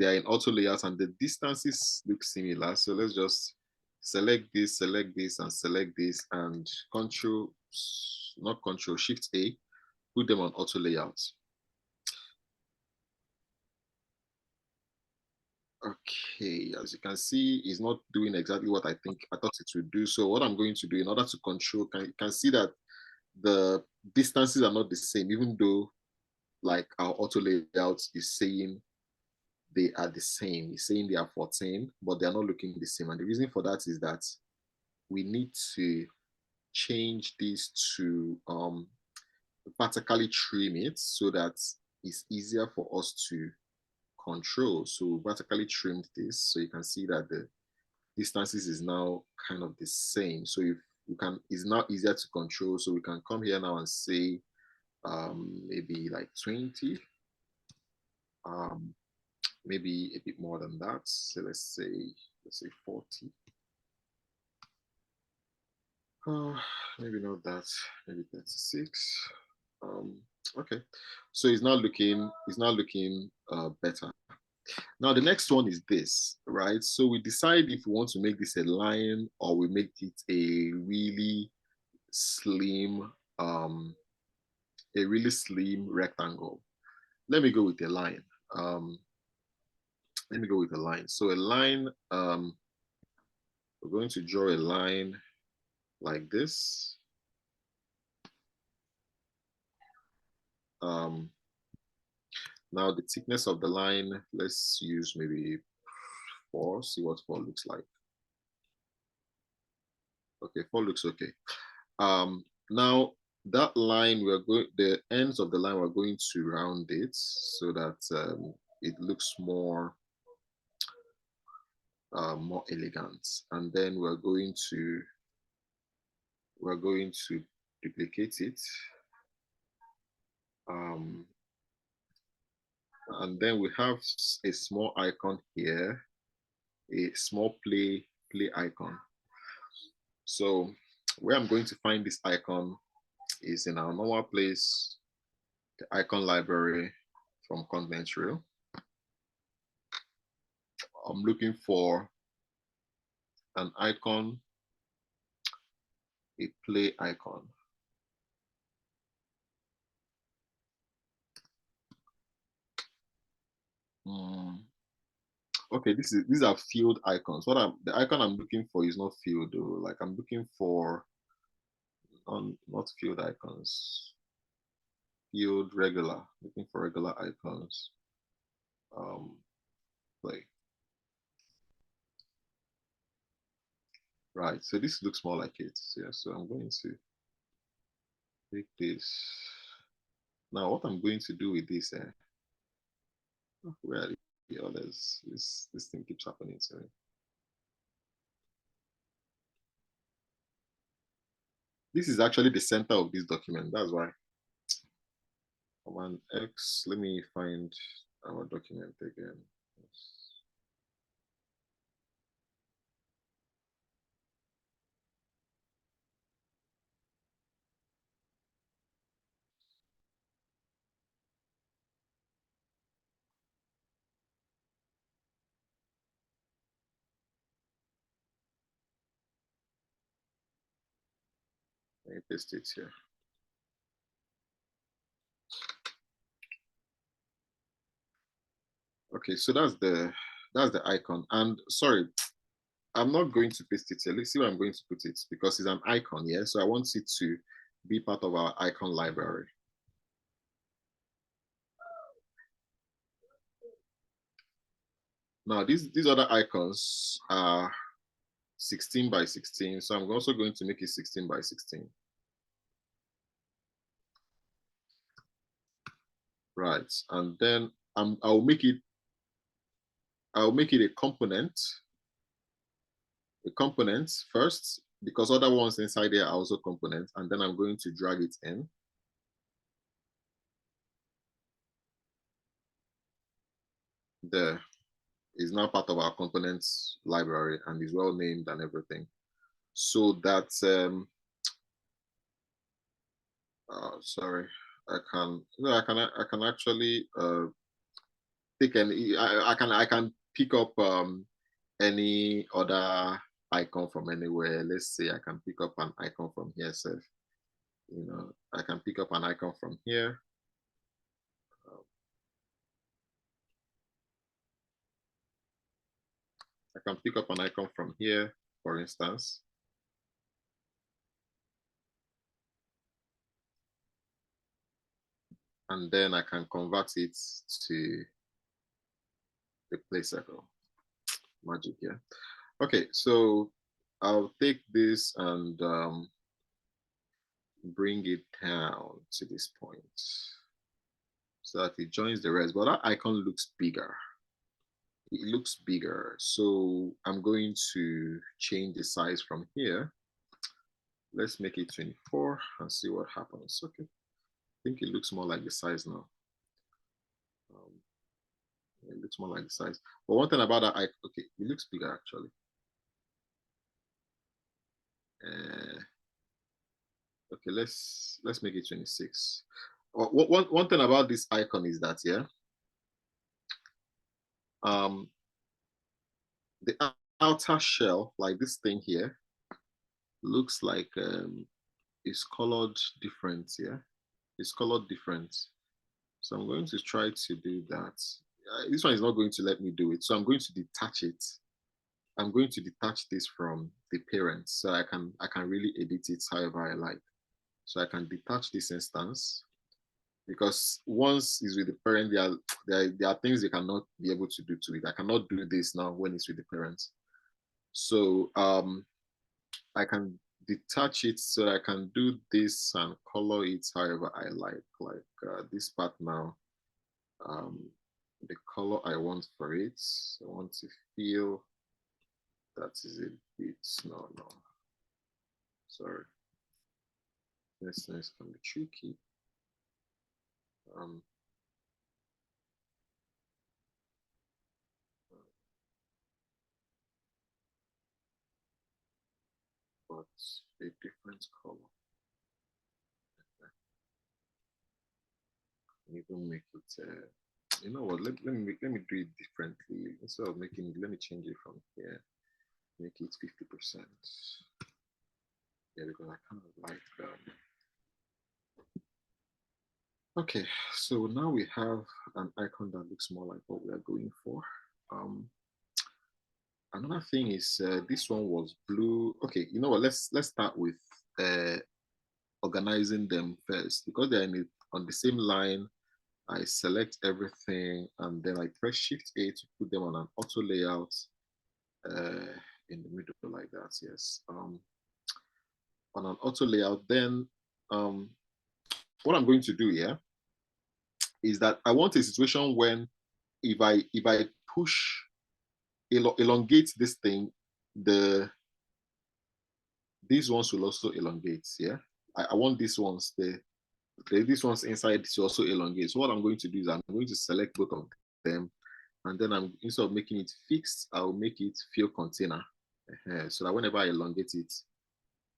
are in auto layouts and the distances look similar, so let's just select this, and select this, and Shift A, put them on auto layouts. Okay, as you can see, it's not doing exactly what I thought it would do. So what I'm going to do in order to control, you can see that the distances are not the same, even though like our auto layout is saying they are the same. It's saying they are 14, but they're not looking the same. And the reason for that is that we need to change this to vertically trim it so that it's easier for us to control. So vertically trimmed this, so you can see that the distances is now kind of the same. So if you can, it's now easier to control. So we can come here now and say maybe like 20, maybe a bit more than that. So let's say 40. Maybe not that, maybe 36. Okay, so it's not looking better. Now the next one is this, right? So we decide if we want to make this a line or we make it a really slim rectangle. Let me go with a line. So a line, we're going to draw a line like this. Now the thickness of the line, let's use maybe 4, see what 4 looks like. Okay, 4 looks okay. Now that line, the ends of the line, we're going to round it so that it looks more elegant. And then we're going to duplicate it. And then we have a small icon here, a small play icon. So where I'm going to find this icon is in our normal place, the icon library from ContentRail. I'm looking for an icon, a play icon. Okay, these are field icons. The icon I'm looking for is not field though. Like I'm looking for not field icons. Field regular. Looking for regular icons. Play. Right. So this looks more like it. Yeah. So I'm going to take this. Now what I'm going to do with this, where are the others? This thing keeps happening to me. This is actually the center of this document. That's why. Command X. Let me find our document again. Let me paste it here. Okay, so that's the icon. And sorry, I'm not going to paste it here. Let's see where I'm going to put it because it's an icon here. So I want it to be part of our icon library. Now these other icons are 16 by 16. So I'm also going to make it 16 by 16. Right, and then I'll make it a component first, because other ones inside there are also components, and then I'm going to drag it in. There is now part of our components library and is well named and everything. So that sorry, I can actually pick any. I can pick up any other icon from anywhere. Let's say I can pick up an icon from here, Seth. You know, I can pick up an icon from here. I can pick up an icon from here, for instance. And then I can convert it to the play circle. Magic, yeah. Okay, so I'll take this and bring it down to this point so that it joins the rest. But that icon looks bigger. It looks bigger. So I'm going to change the size from here. Let's make it 24 and see what happens. Okay. I think it looks more like the size now. It looks more like the size. But one thing about that, okay, it looks bigger actually. Okay, let's make it 26. One thing about this icon is that, yeah, the outer shell, like this thing here, looks like it's colored different, yeah? It's colored different. So I'm going to try to do that. This one is not going to let me do it. So I'm going to detach it. I'm going to detach this from the parent so I can really edit it however I like. So I can detach this instance because once it's with the parent, there are things they cannot be able to do to it. I cannot do this now when it's with the parents. So I can detach it so I can do this and color it however I like this part now. The color I want for it, I want to feel that is a bit, no, sorry. This can be tricky. But a different color. Even make it, you know what, let me do it differently. Instead of making it, let me change it from here. Make it 50%. Yeah, because I kind of like okay, so now we have an icon that looks more like what we are going for. Another thing is this one was blue. Okay, you know what? Let's start with organizing them first because they're on the same line. I select everything and then I press Shift A to put them on an auto layout in the middle like that. Yes. On an auto layout, then what I'm going to do here is that I want a situation when if I push elongate this thing, these ones will also elongate. Yeah, I want these ones these ones inside to also elongate. So what I'm going to do is I'm going to select both of them, and then instead of making it fixed, I'll make it fill container, so that whenever I elongate it,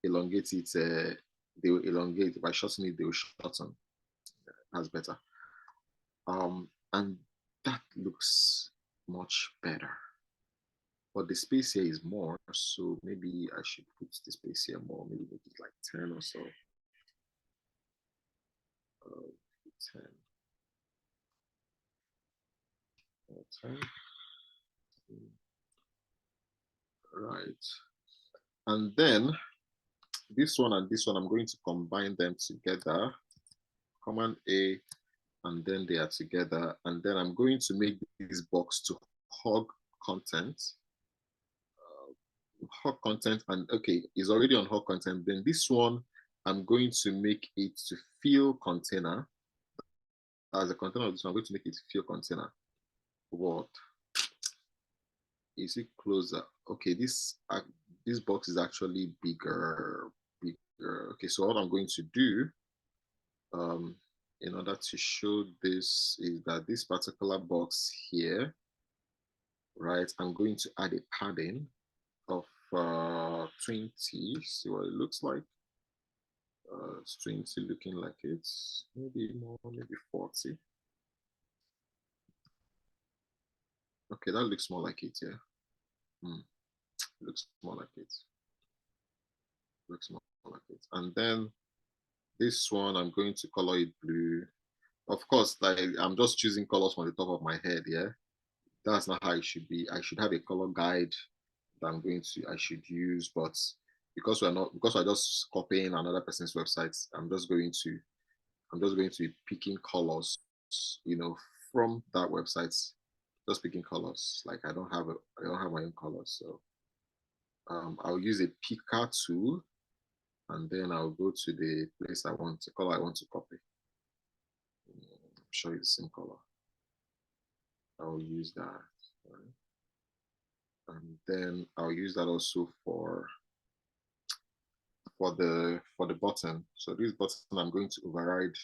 they will elongate. If I shorten it, they will shorten. That's better. And that looks much better. but the space here is more, so maybe I should put the space here more, maybe make it like 10 or so. 10. 10. Right. And then this one and this one, I'm going to combine them together. Command A, and then they are together. And then I'm going to make this box to hug content. Hug content, and okay, it's already on hug content. Then this one, I'm going to make it to fill container. As a container of this one, I'm going to make it fill container. What? Is it closer? Okay, this box is actually bigger. Okay, so what I'm going to do in order to show this is that this particular box here, right, I'm going to add a padding of 20. See what it looks like. It's 20 looking like it's maybe more, maybe 40. Okay, that looks more like it, yeah. Looks more like it. Looks more like it. And then this one, I'm going to color it blue. Of course, like I'm just choosing colors from the top of my head, yeah. That's not how it should be. I should have a color guide that I should use, but because we're just copying another person's website, I'm just going to be picking colors, from that website, just picking colors. Like I don't have my own colors, so I'll use a picker tool, and then I'll go to the place color I want to copy. Show you the same color. I'll use that, right? And then I'll use that also for the button. So this button, I'm going to override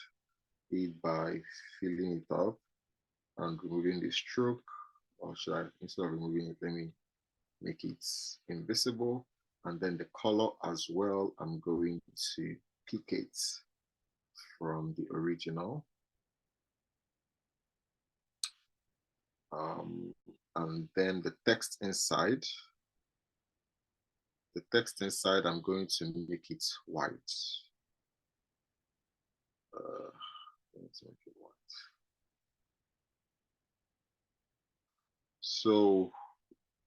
it by filling it up and removing the stroke, or should I, instead of removing it, let me make it invisible. And then the color as well, I'm going to pick it from the original. And then the text inside, I'm going to make it white. Let's make it white. So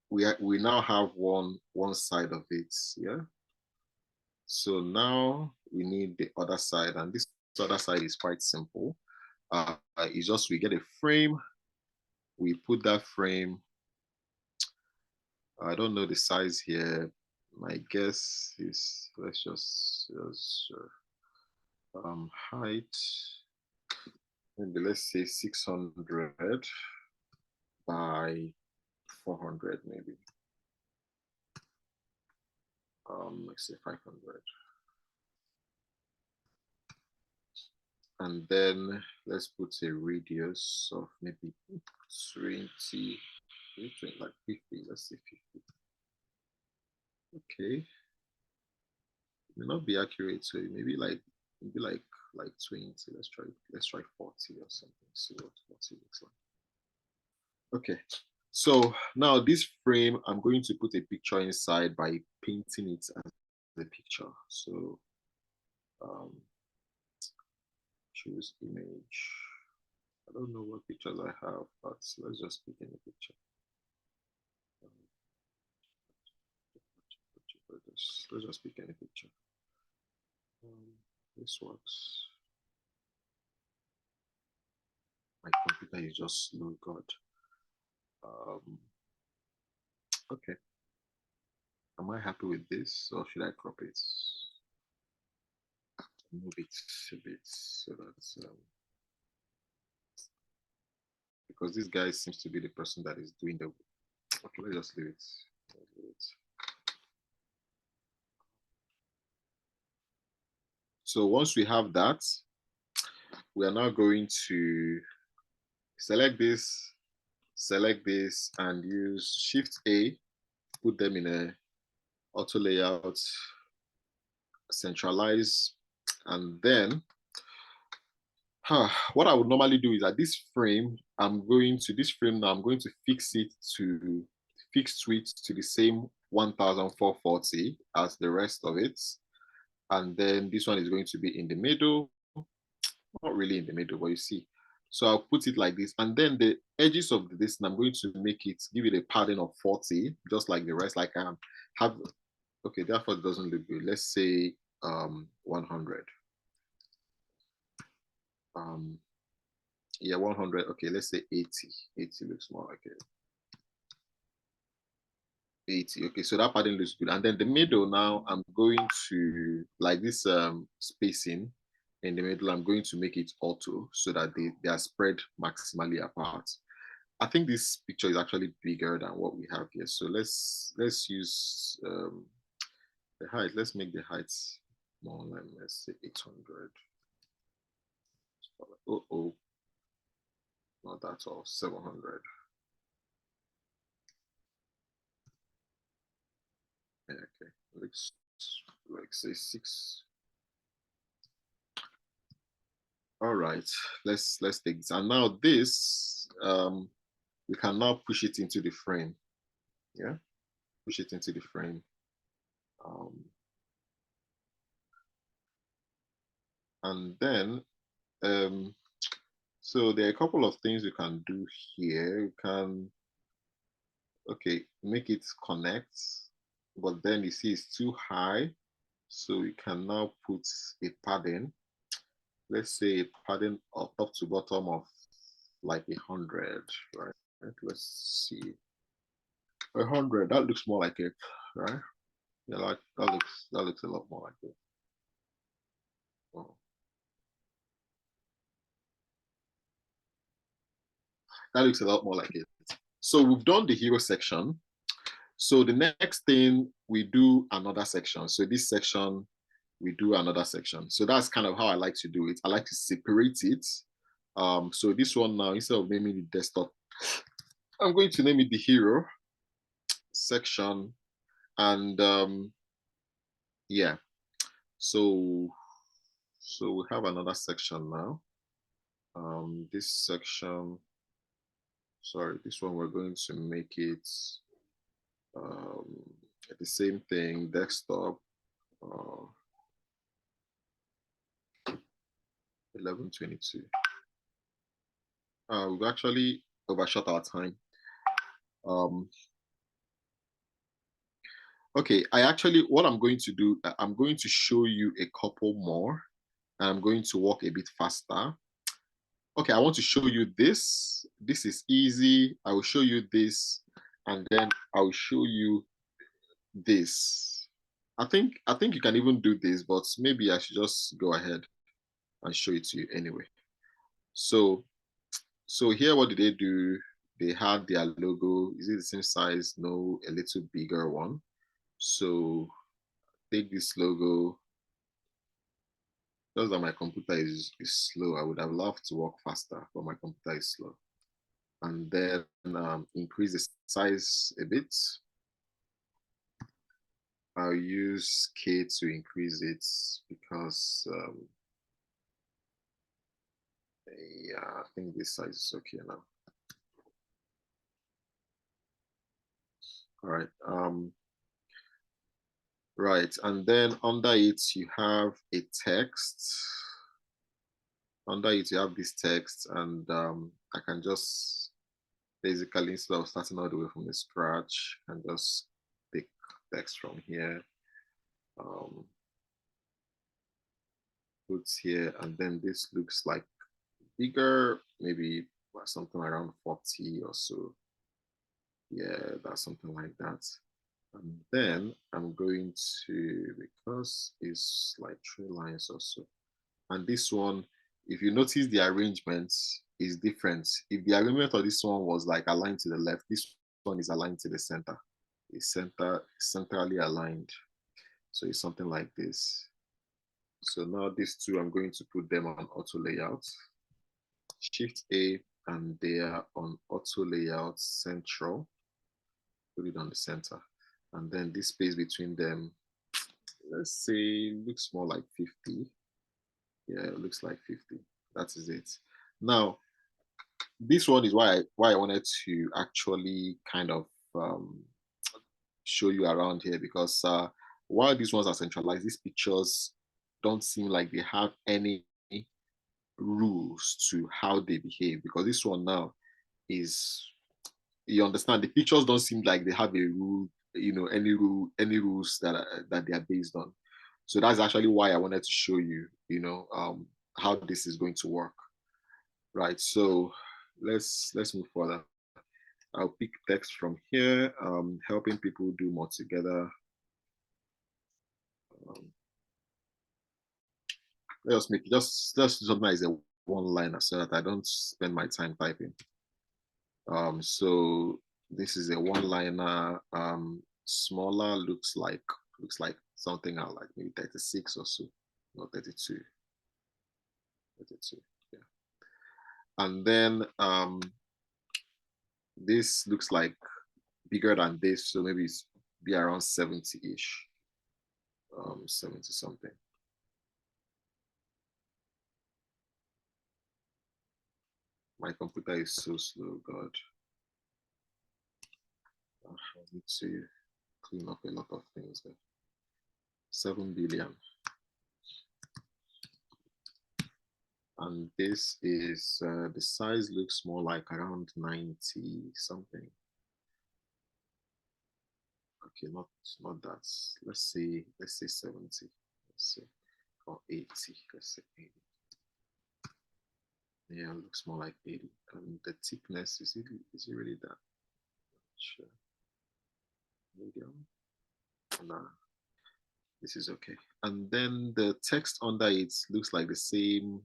we now have one side of it, yeah. So now we need the other side, and this other side is quite simple. It's just we get a frame, we put that frame. I don't know the size here. My guess is let's just height. Maybe let's say 600 by 400, maybe. Let's say 500. And then let's put a radius of maybe 20, like 50, let's say 50. Okay. It may not be accurate, so maybe like 20. Let's try 40 or something. See what 40 looks like. Okay. So now this frame, I'm going to put a picture inside by painting it as the picture. So choose image. I don't know what pictures I have, but let's just pick any picture. Let's just pick any picture. This works. My computer is just slow, God. Okay. Am I happy with this, or should I crop it? Move it a bit so that because this guy seems to be the person that is doing the. Okay, let's just leave it. So once we have that, we are now going to select this, and use Shift A, put them in a auto layout, centralize, and then what I would normally do is that this frame, I'm going to fix it to fixed width to the same 1440 as the rest of it. And then this one is going to be in the middle, not really in the middle, but you see. So I'll put it like this. And then the edges of this, I'm going to make it, give it a padding of 40, just like the rest, like I have, okay, therefore it doesn't look good. Let's say 100. Yeah, 100. Okay, let's say 80. 80 looks more like it. 80. Okay, so that pattern looks good. And then the middle now, I'm going to, like this spacing in the middle, I'm going to make it auto so that they are spread maximally apart. I think this picture is actually bigger than what we have here. So let's use the height. Let's make the height more like, let's say 800. Oh, not that all, 700. Okay, looks like say 6. All right, let's take this. And now this, we can now push it into the frame. Yeah, push it into the frame. And then, so there are a couple of things you can do here. You can, okay, make it connect, but then you see it's too high. So you can now put a padding. Let's say a padding of top to bottom of like 100, right? Let's see. 100, that looks more like it, right? Yeah, like that looks a lot more like it. Oh. That looks a lot more like it. So we've done the hero section. So the next thing, we do another section. So this section, we do another section. So that's kind of how I like to do it. I like to separate it. So this one now, instead of naming it desktop, I'm going to name it the hero section. And yeah, so we have another section now. This section, sorry, this one we're going to make it the same thing, desktop. 11:22. We've actually overshot our time. Okay, what I'm going to do, I'm going to show you a couple more. And I'm going to walk a bit faster. Okay, I want to show you this. This is easy. I will show you this, and then I will show you this. I think you can even do this, but maybe I should just go ahead and show it to you anyway. So here, what did they do? They had their logo. Is it the same size? No, a little bigger one. So take this logo. Just that my computer is slow. I would have loved to work faster, but my computer is slow. And then increase the size a bit. I'll use K to increase it because yeah, I think this size is okay now. All right. Right, and then under it you have a text. Under it you have this text, and I can just basically, instead of starting all the way from the scratch, and just pick text from here. Put here, and then this looks like bigger, maybe something around 40 or so. Yeah, that's something like that. And then I'm going to, because it's like 3 lines or so. And this one, if you notice the arrangement is different. If the arrangement of this one was like aligned to the left, this one is aligned to the center. It's centrally aligned. So it's something like this. So now these two, I'm going to put them on auto layout. Shift A, and they are on auto layout central. Put it on the center. And then this space between them, let's say, looks more like 50. Yeah, it looks like 50. That is it. Now, this one is why I wanted to actually kind of show you around here, because while these ones are centralized, these pictures don't seem like they have any rules to how they behave, because this one now is, you understand, the pictures don't seem like they have a rule, any rules that they are based on. So that's actually why I wanted to show you, how this is going to work. Right. So let's move further. I'll pick text from here, helping people do more together. Let's make it just something as a one-liner so that I don't spend my time typing. So this is a one-liner. Smaller looks like something like maybe 36 or so, not 32. 32, yeah. And then this looks like bigger than this, so maybe it's be around 70-ish, 70 something. My computer is so slow, God. I need to clean up a lot of things there. 7 billion. And this is, the size looks more like around 90 something. Okay, not that. Let's say 70. Let's see. Or 80. Let's say 80. Yeah, it looks more like 80. And the thickness, is it really that? Sure. Medium. Nah, this is okay. And then the text under it looks like the same,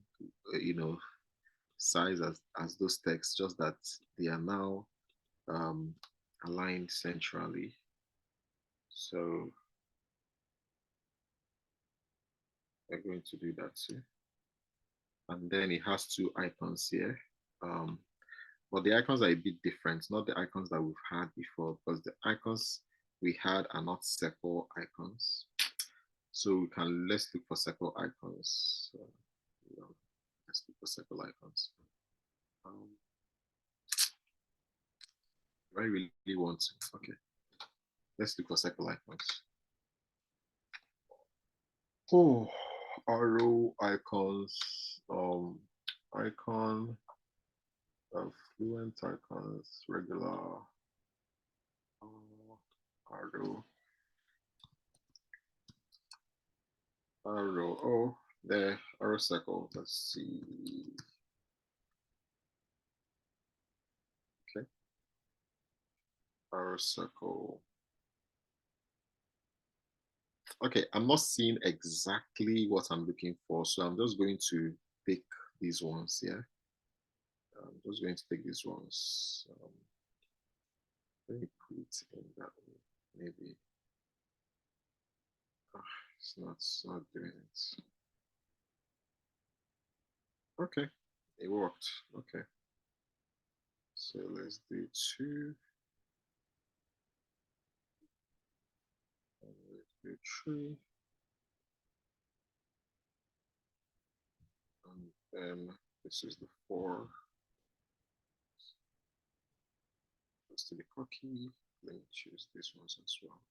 size as those texts, just that they are now aligned centrally. So we're going to do that too. And then it has two icons here. But the icons are a bit different, not the icons that we've had before, because the icons we had are not circle icons. So let's look for circle icons. Let's look for circle icons. I really want to. Okay. Let's look for circle icons. Oh, arrow icons, icon, fluent icons, regular, arrow, oh, there, arrow circle, let's see. Okay, arrow circle. Okay, I'm not seeing exactly what I'm looking for, so I'm just going to pick these ones here. I'm just going to take these ones. Let me put it in that way. Maybe it's not doing it. Okay, it worked. Okay, so let's do 2. And let's do 3. And then this is the 4. Let's do the cocky. Let me choose these ones as well.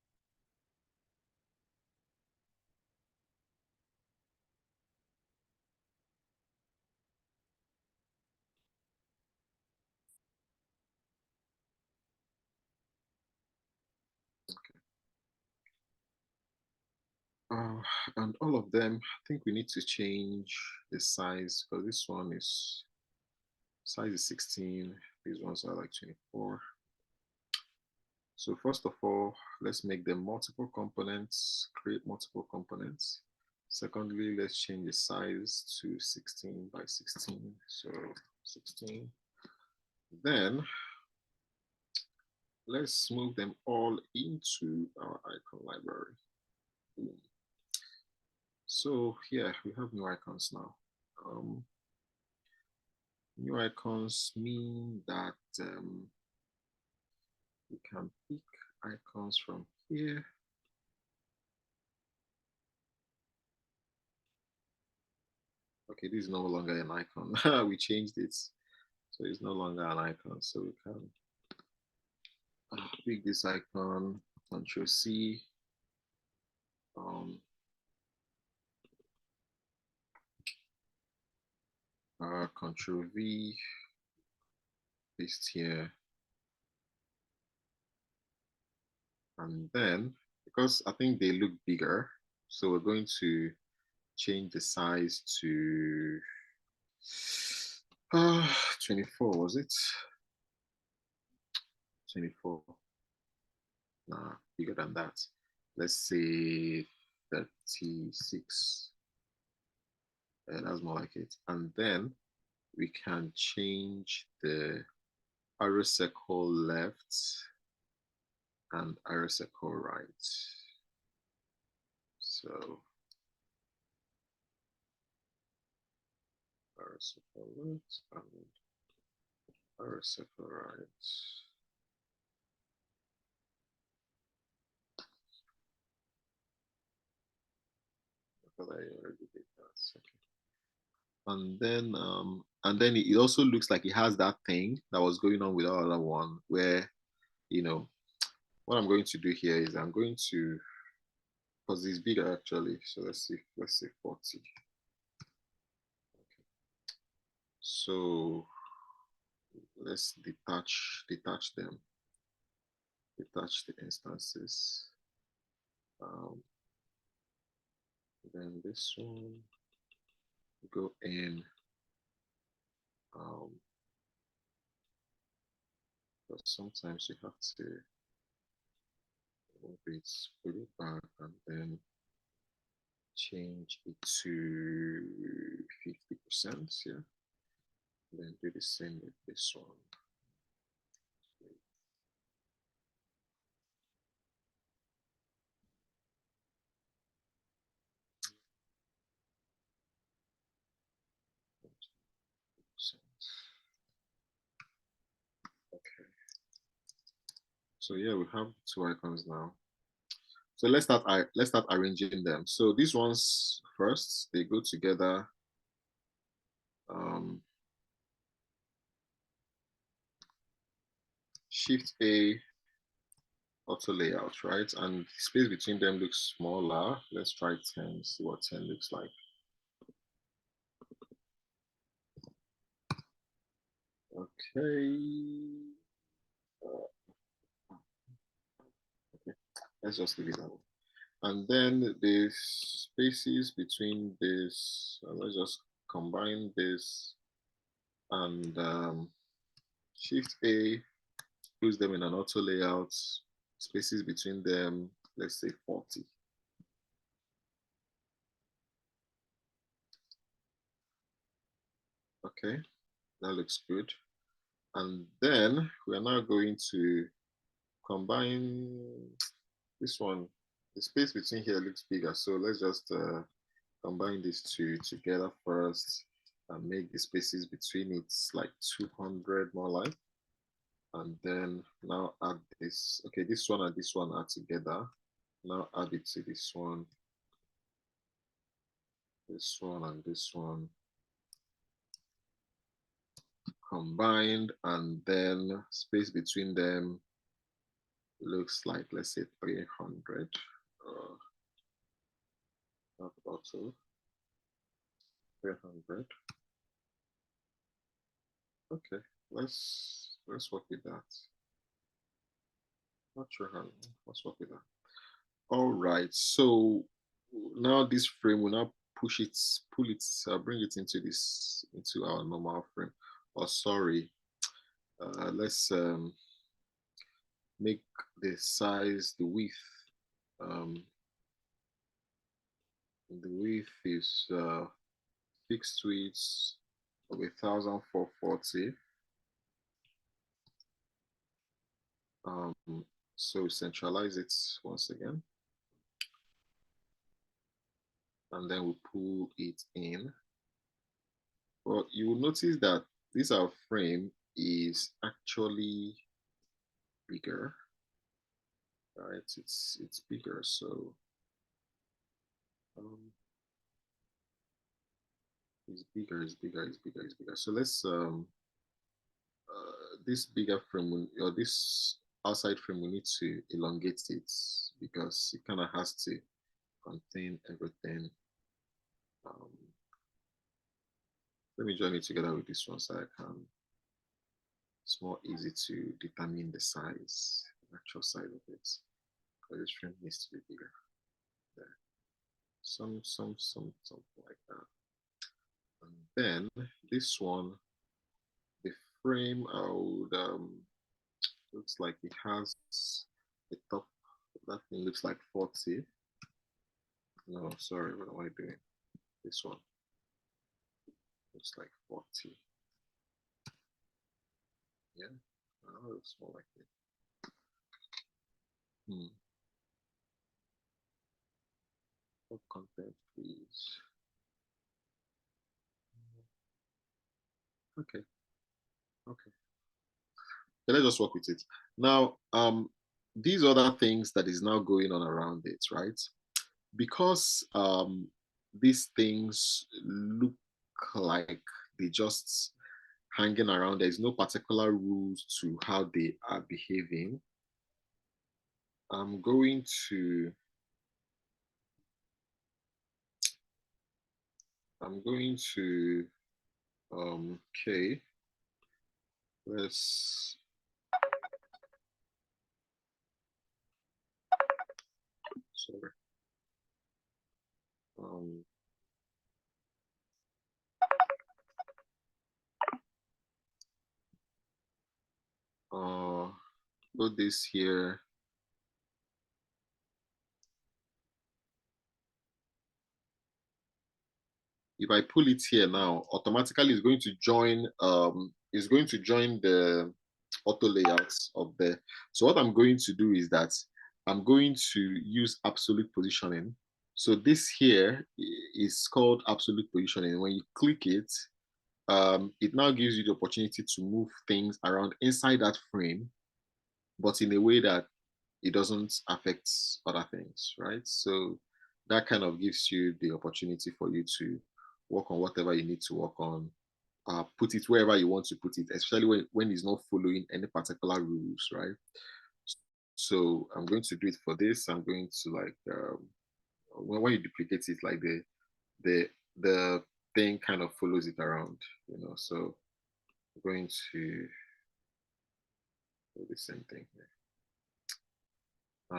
And all of them, I think we need to change the size, because this one is size is 16. These ones are like 24. So first of all, let's make them multiple components, create multiple components. Secondly, let's change the size to 16 by 16. So 16. Then let's move them all into our icon library. Boom. So here we have new icons now. New icons mean that we can pick icons from here. Okay, this is no longer an icon. We changed it. So it's no longer an icon. So we can tweak this icon, Control C. Control V, paste here. And then, because I think they look bigger, so we're going to change the size to 24, was it? 24. Nah, bigger than that. Let's say 36. That's more like it. And then we can change the arrow circle left and arrow circle right. So arrow circle left and arrow circle right. I already did that. Okay. And then it also looks like it has that thing that was going on with our other one where, what I'm going to do here is I'm going to, because it's bigger actually, so let's say 40. Okay. So let's detach them, detach the instances. Then this one, go in, but sometimes you have to put it back and then change it to 50%, yeah. Then do the same with this one. Okay. So yeah, we have two icons now. So let's start arranging them. So these ones first, they go together. Shift A, auto layout, right? And space between them looks smaller. Let's try 10, see what 10 looks like. Okay. Okay. Let's just leave it that way. And then the spaces between this, let's just combine this and Shift A, use them in an auto layout, spaces between them, let's say 40. Okay, that looks good. And then we are now going to combine this one. The space between here looks bigger, so let's just combine these two together first and make the spaces between it like 200 more like. And then now add this. Okay, this one and this one are together. Now add it to this one and this one combined, and then space between them looks like, let's say 300. Not also 300. Okay, let's work with that. Not sure how. Let's work with that. All right. So now this frame will now pull it, bring it into our normal frame. Oh, sorry. Let's make the size, the width. The width is fixed width of 1,440. So centralize it once again. And then we pull it in. Well, you will notice that this our frame is actually bigger, right? It's bigger, so it's bigger. So let's this bigger frame or this outside frame, we need to elongate it because it kind of has to contain everything. Let me join it together with this one so I can. It's more easy to determine the size, the actual size of it. Because this frame needs to be bigger. There. Something like that. And then this one, the frame, I would looks like it has the top. That thing looks like 40. No, sorry, what am I doing? This one looks like 40. Yeah, oh, it looks more like it. What content, please? Okay. Okay. Let's just work with it. Now, these other things that is now going on around it, right? Because these things look like they just hanging around. There's no particular rules to how they are behaving. I'm going to okay, let's sorry. Put this here. If I pull it here now, automatically it's going to join the auto layouts of the. So what I'm going to do is that I'm going to use absolute positioning. So this here is called absolute positioning. When you click it, it now gives you the opportunity to move things around inside that frame, but in a way that it doesn't affect other things, right? So that kind of gives you the opportunity for you to work on whatever you need to work on, put it wherever you want to put it, especially when it's not following any particular rules, right? So I'm going to do it for this. I'm going to like when you duplicate it, like the thing kind of follows it around, you know. So I'm going to do the same thing here.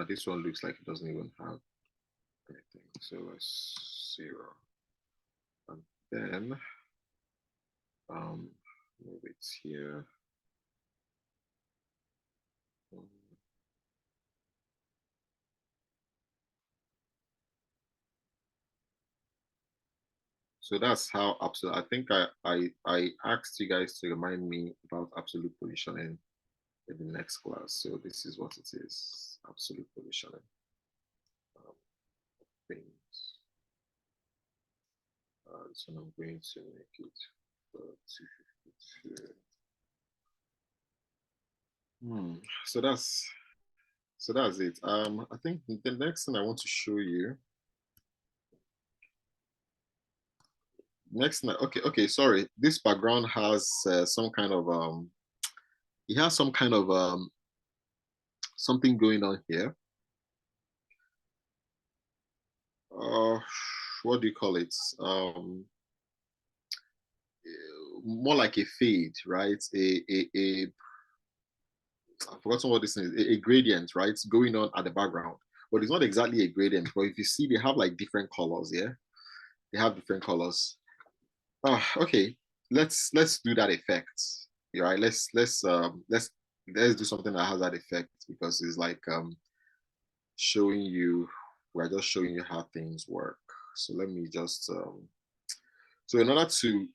This one looks like it doesn't even have anything. So let's 0. And then move it here. So that's how absolute. I think I asked you guys to remind me about absolute positioning in the next class. So this is what it is: absolute positioning. Things. So I'm going to make it 252. So that's it. I think the next thing I want to show you. Okay, sorry. This background has some kind of it has some kind of something going on here. What do you call it? More like a fade, right? I've forgotten what this is. A gradient, right? It's going on at the background, but it's not exactly a gradient. But if you see, they have like different colors. Yeah, they have different colors. Okay. Let's do that effect. Right. Let's do something that has that effect because it's like showing you. We're just showing you how things work. So let me just so in order to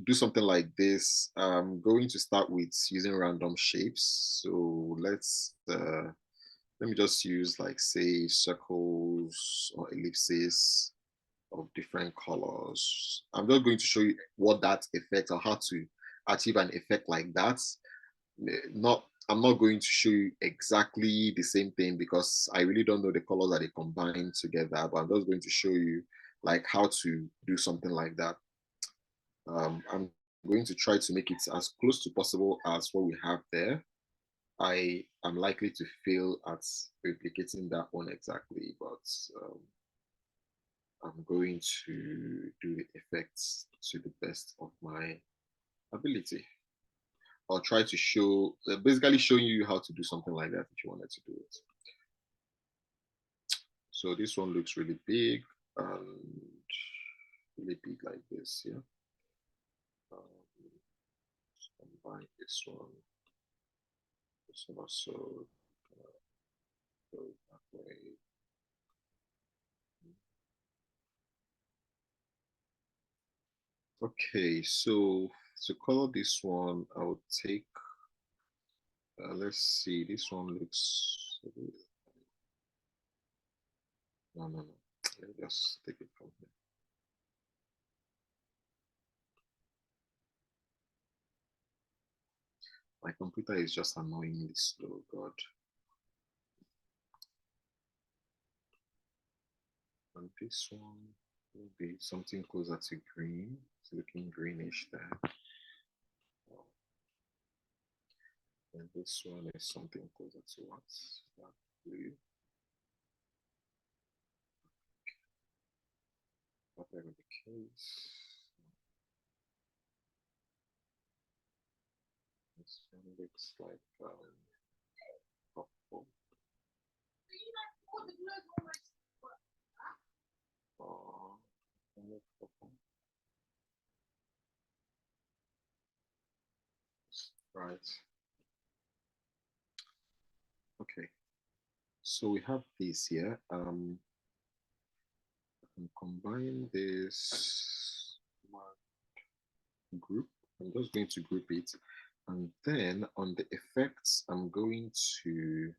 do something like this, I'm going to start with using random shapes. So let me just use like say circles or ellipses of different colors. I'm just going to show you what that effect or how to achieve an effect like that. I'm not going to show you exactly the same thing because I really don't know the colors that they combine together, but I'm just going to show you like how to do something like that. I'm going to try to make it as close to possible as what we have there. I am likely to fail at replicating that one exactly, but I'm going to do the effects to the best of my ability. I'll try to show, basically showing you how to do something like that if you wanted to do it. So this one looks really big and really big like this, yeah. Combine this one also go that way. Okay, so to color this one, I would take, let's see, this one looks, no, let me just take it from here. My computer is just annoyingly slow, God. And this one will be something closer to green. It's looking greenish there. And this one is something closer to what? That blue. Whatever the case. This one looks like purple. Purple. Right. Okay. So we have this here. I can combine this group. I'm just going to group it. And then on the effects, I'm going to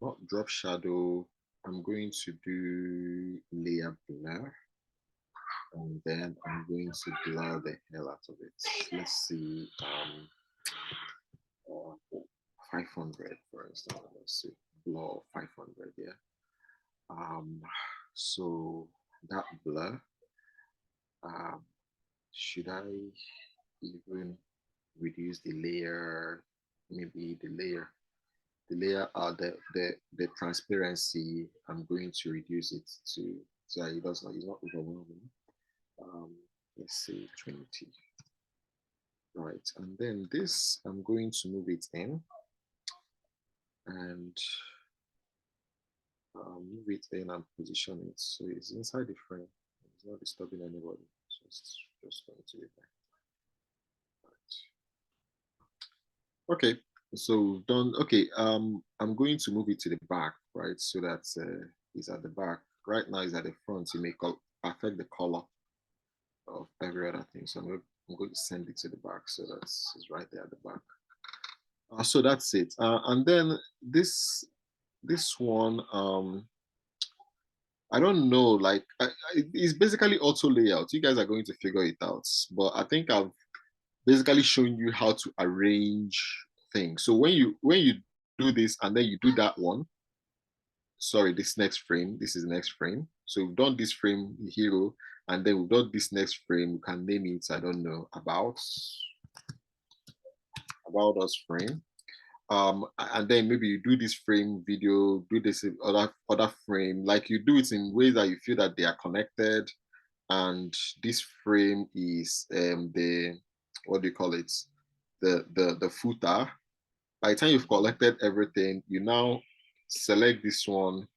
not drop shadow. I'm going to do layer blur. And then I'm going to blur the hell out of it. Let's see, 500 for instance. Let's see, blur 500, yeah. So that blur, should I even reduce the layer? Maybe the layer, the transparency. I'm going to reduce it to so it does not, it's not overwhelming. Let's say 20. Right, and then this, I'm going to move it in and move it in and position it so it's inside the frame. It's not disturbing anybody. So it's just going to be there. Right. Okay, so we've done. Okay, I'm going to move it to the back, right? So that it's at the back. Right now, it's at the front. You may affect the color of every other thing. So I'm going to send it to the back, so that's it's right there at the back. So that's it. And then this one, I don't know, like it's basically auto layout. You guys are going to figure it out, but I think I've basically shown you how to arrange things. So when you do this and then you do that one, sorry, this next frame, this is the next frame. So we've done this frame, hero, and then we've done this next frame. We can name it, I don't know, about us frame. And then maybe you do this frame video, do this other frame, like you do it in ways that you feel that they are connected. And this frame is the, what do you call it? The footer. By the time you've collected everything, you now select this one,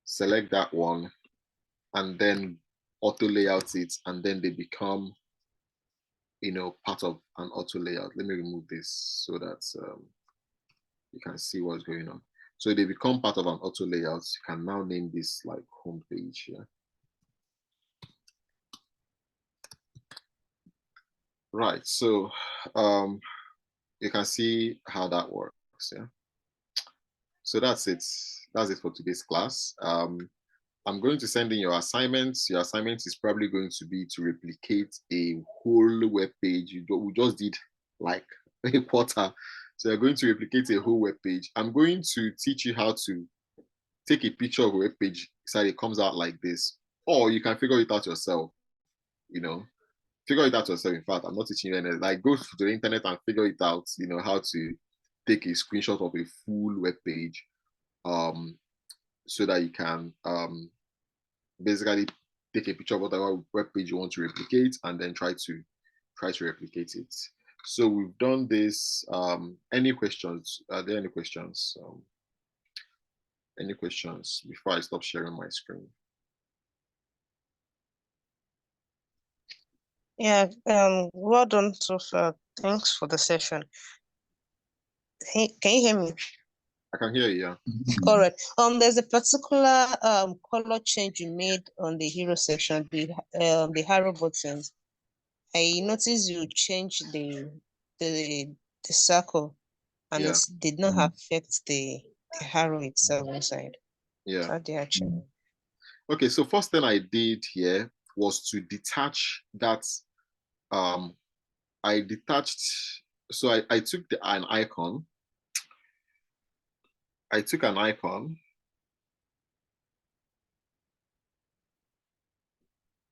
select that one, and then auto layout it, and then they become, part of an auto layout. Let me remove this so that you can see what's going on. So they become part of an auto layout. You can now name this like home page here. Right, so you can see how that works, yeah. So that's it. That's it for today's class. I'm going to send in your assignments. Your assignment is probably going to be to replicate a whole web page. We just did like a quarter. So you're going to replicate a whole web page. I'm going to teach you how to take a picture of a web page so it comes out like this. Or you can figure it out yourself, figure it out yourself. In fact, I'm not teaching you anything. Like, go to the internet and figure it out, you know, how to take a screenshot of a full web page, so that you can basically take a picture of whatever web page you want to replicate and then try to replicate it. So we've done this. Any questions? Are there any questions? Any questions before I stop sharing my screen? Yeah, well done so far. Thanks for the session. Hey, can you hear me? I can hear you, yeah. All right. There's a particular color change you made on the hero section, the arrow buttons. I noticed you changed the circle, and Yeah. it did not affect the arrow itself inside. Yeah. How do you actually? Okay, so first thing I did here was to detach that. I detached. So I took an icon. I took an icon.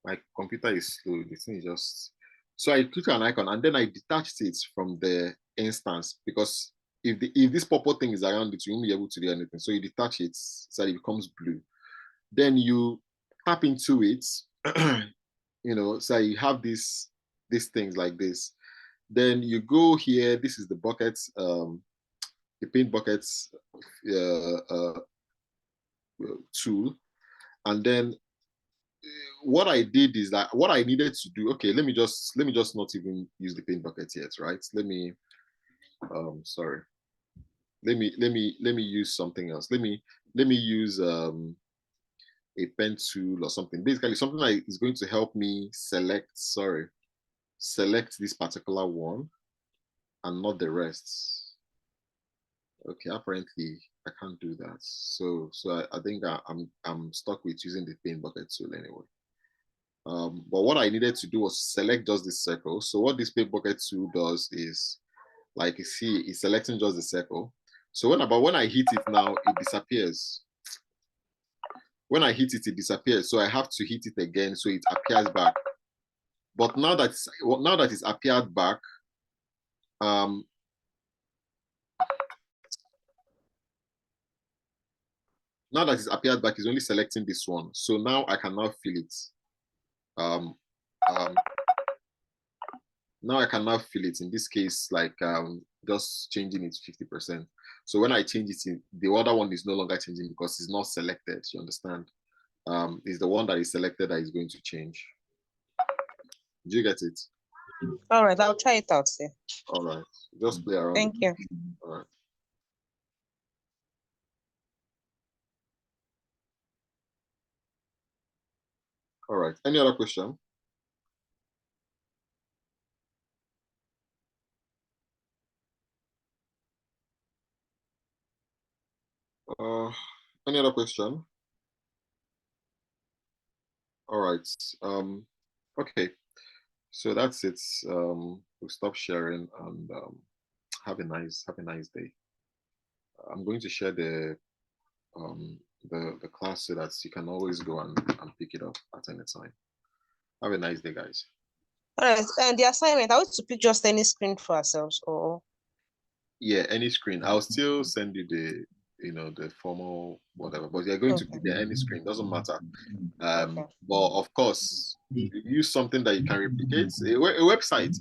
My computer is slow. The thing is just. So I took an icon and then I detached it from the instance, because if this purple thing is around it, you won't be able to do anything. So you detach it so it becomes blue. Then you tap into it, you know, so you have these things like this. Then you go here. This is the buckets, the paint buckets tool. And then what I did is that what I needed to do. Okay, let me just not even use the paint bucket yet, right? Let me sorry. Let me use something else. Let me use a pen tool or something. Basically, something that is going to help me select this particular one and not the rest. Okay, apparently I can't do that. So I think I'm stuck with using the paint bucket tool anyway. But what I needed to do was select just this circle. So what this paint bucket tool does is, like you see, it's selecting just the circle. So when I hit it now, it disappears. When I hit it, it disappears. So I have to hit it again so it appears back. But now that it's appeared back, now that it's appeared back, it's only selecting this one. So now I can now fill it. Now I can now fill it. In this case, like just changing it 50%. So when I change it, the other one is no longer changing because it's not selected. You understand? It's the one that is selected that is going to change. Do you get it? All right, I'll try it out. Yeah. All right, just play around. Thank you. All right. All right. Any other question? Any other question? All right. Okay. So that's it. We'll stop sharing and have a nice day. I'm going to share the class so that you can always go and pick it up at any time. Have a nice day, guys. All right, and the assignment, I want to pick just any screen for ourselves, or yeah, any screen. I'll still send you the the formal whatever, but you're going to be there any screen, doesn't matter. But of course, use something that you can replicate. A website.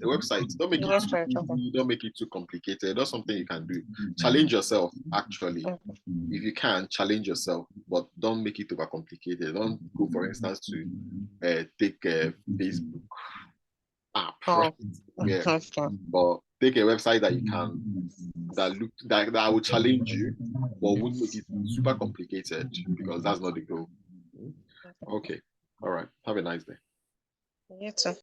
Don't make it too easy, don't make it too complicated. That's something you can do. Challenge yourself, actually. If you can, challenge yourself, but don't make it over complicated. Don't go, for instance, to take a Facebook app. Right? Yeah. But take a website that you can that will challenge you, but won't make it super complicated, because that's not the goal. Okay. All right. Have a nice day. You too.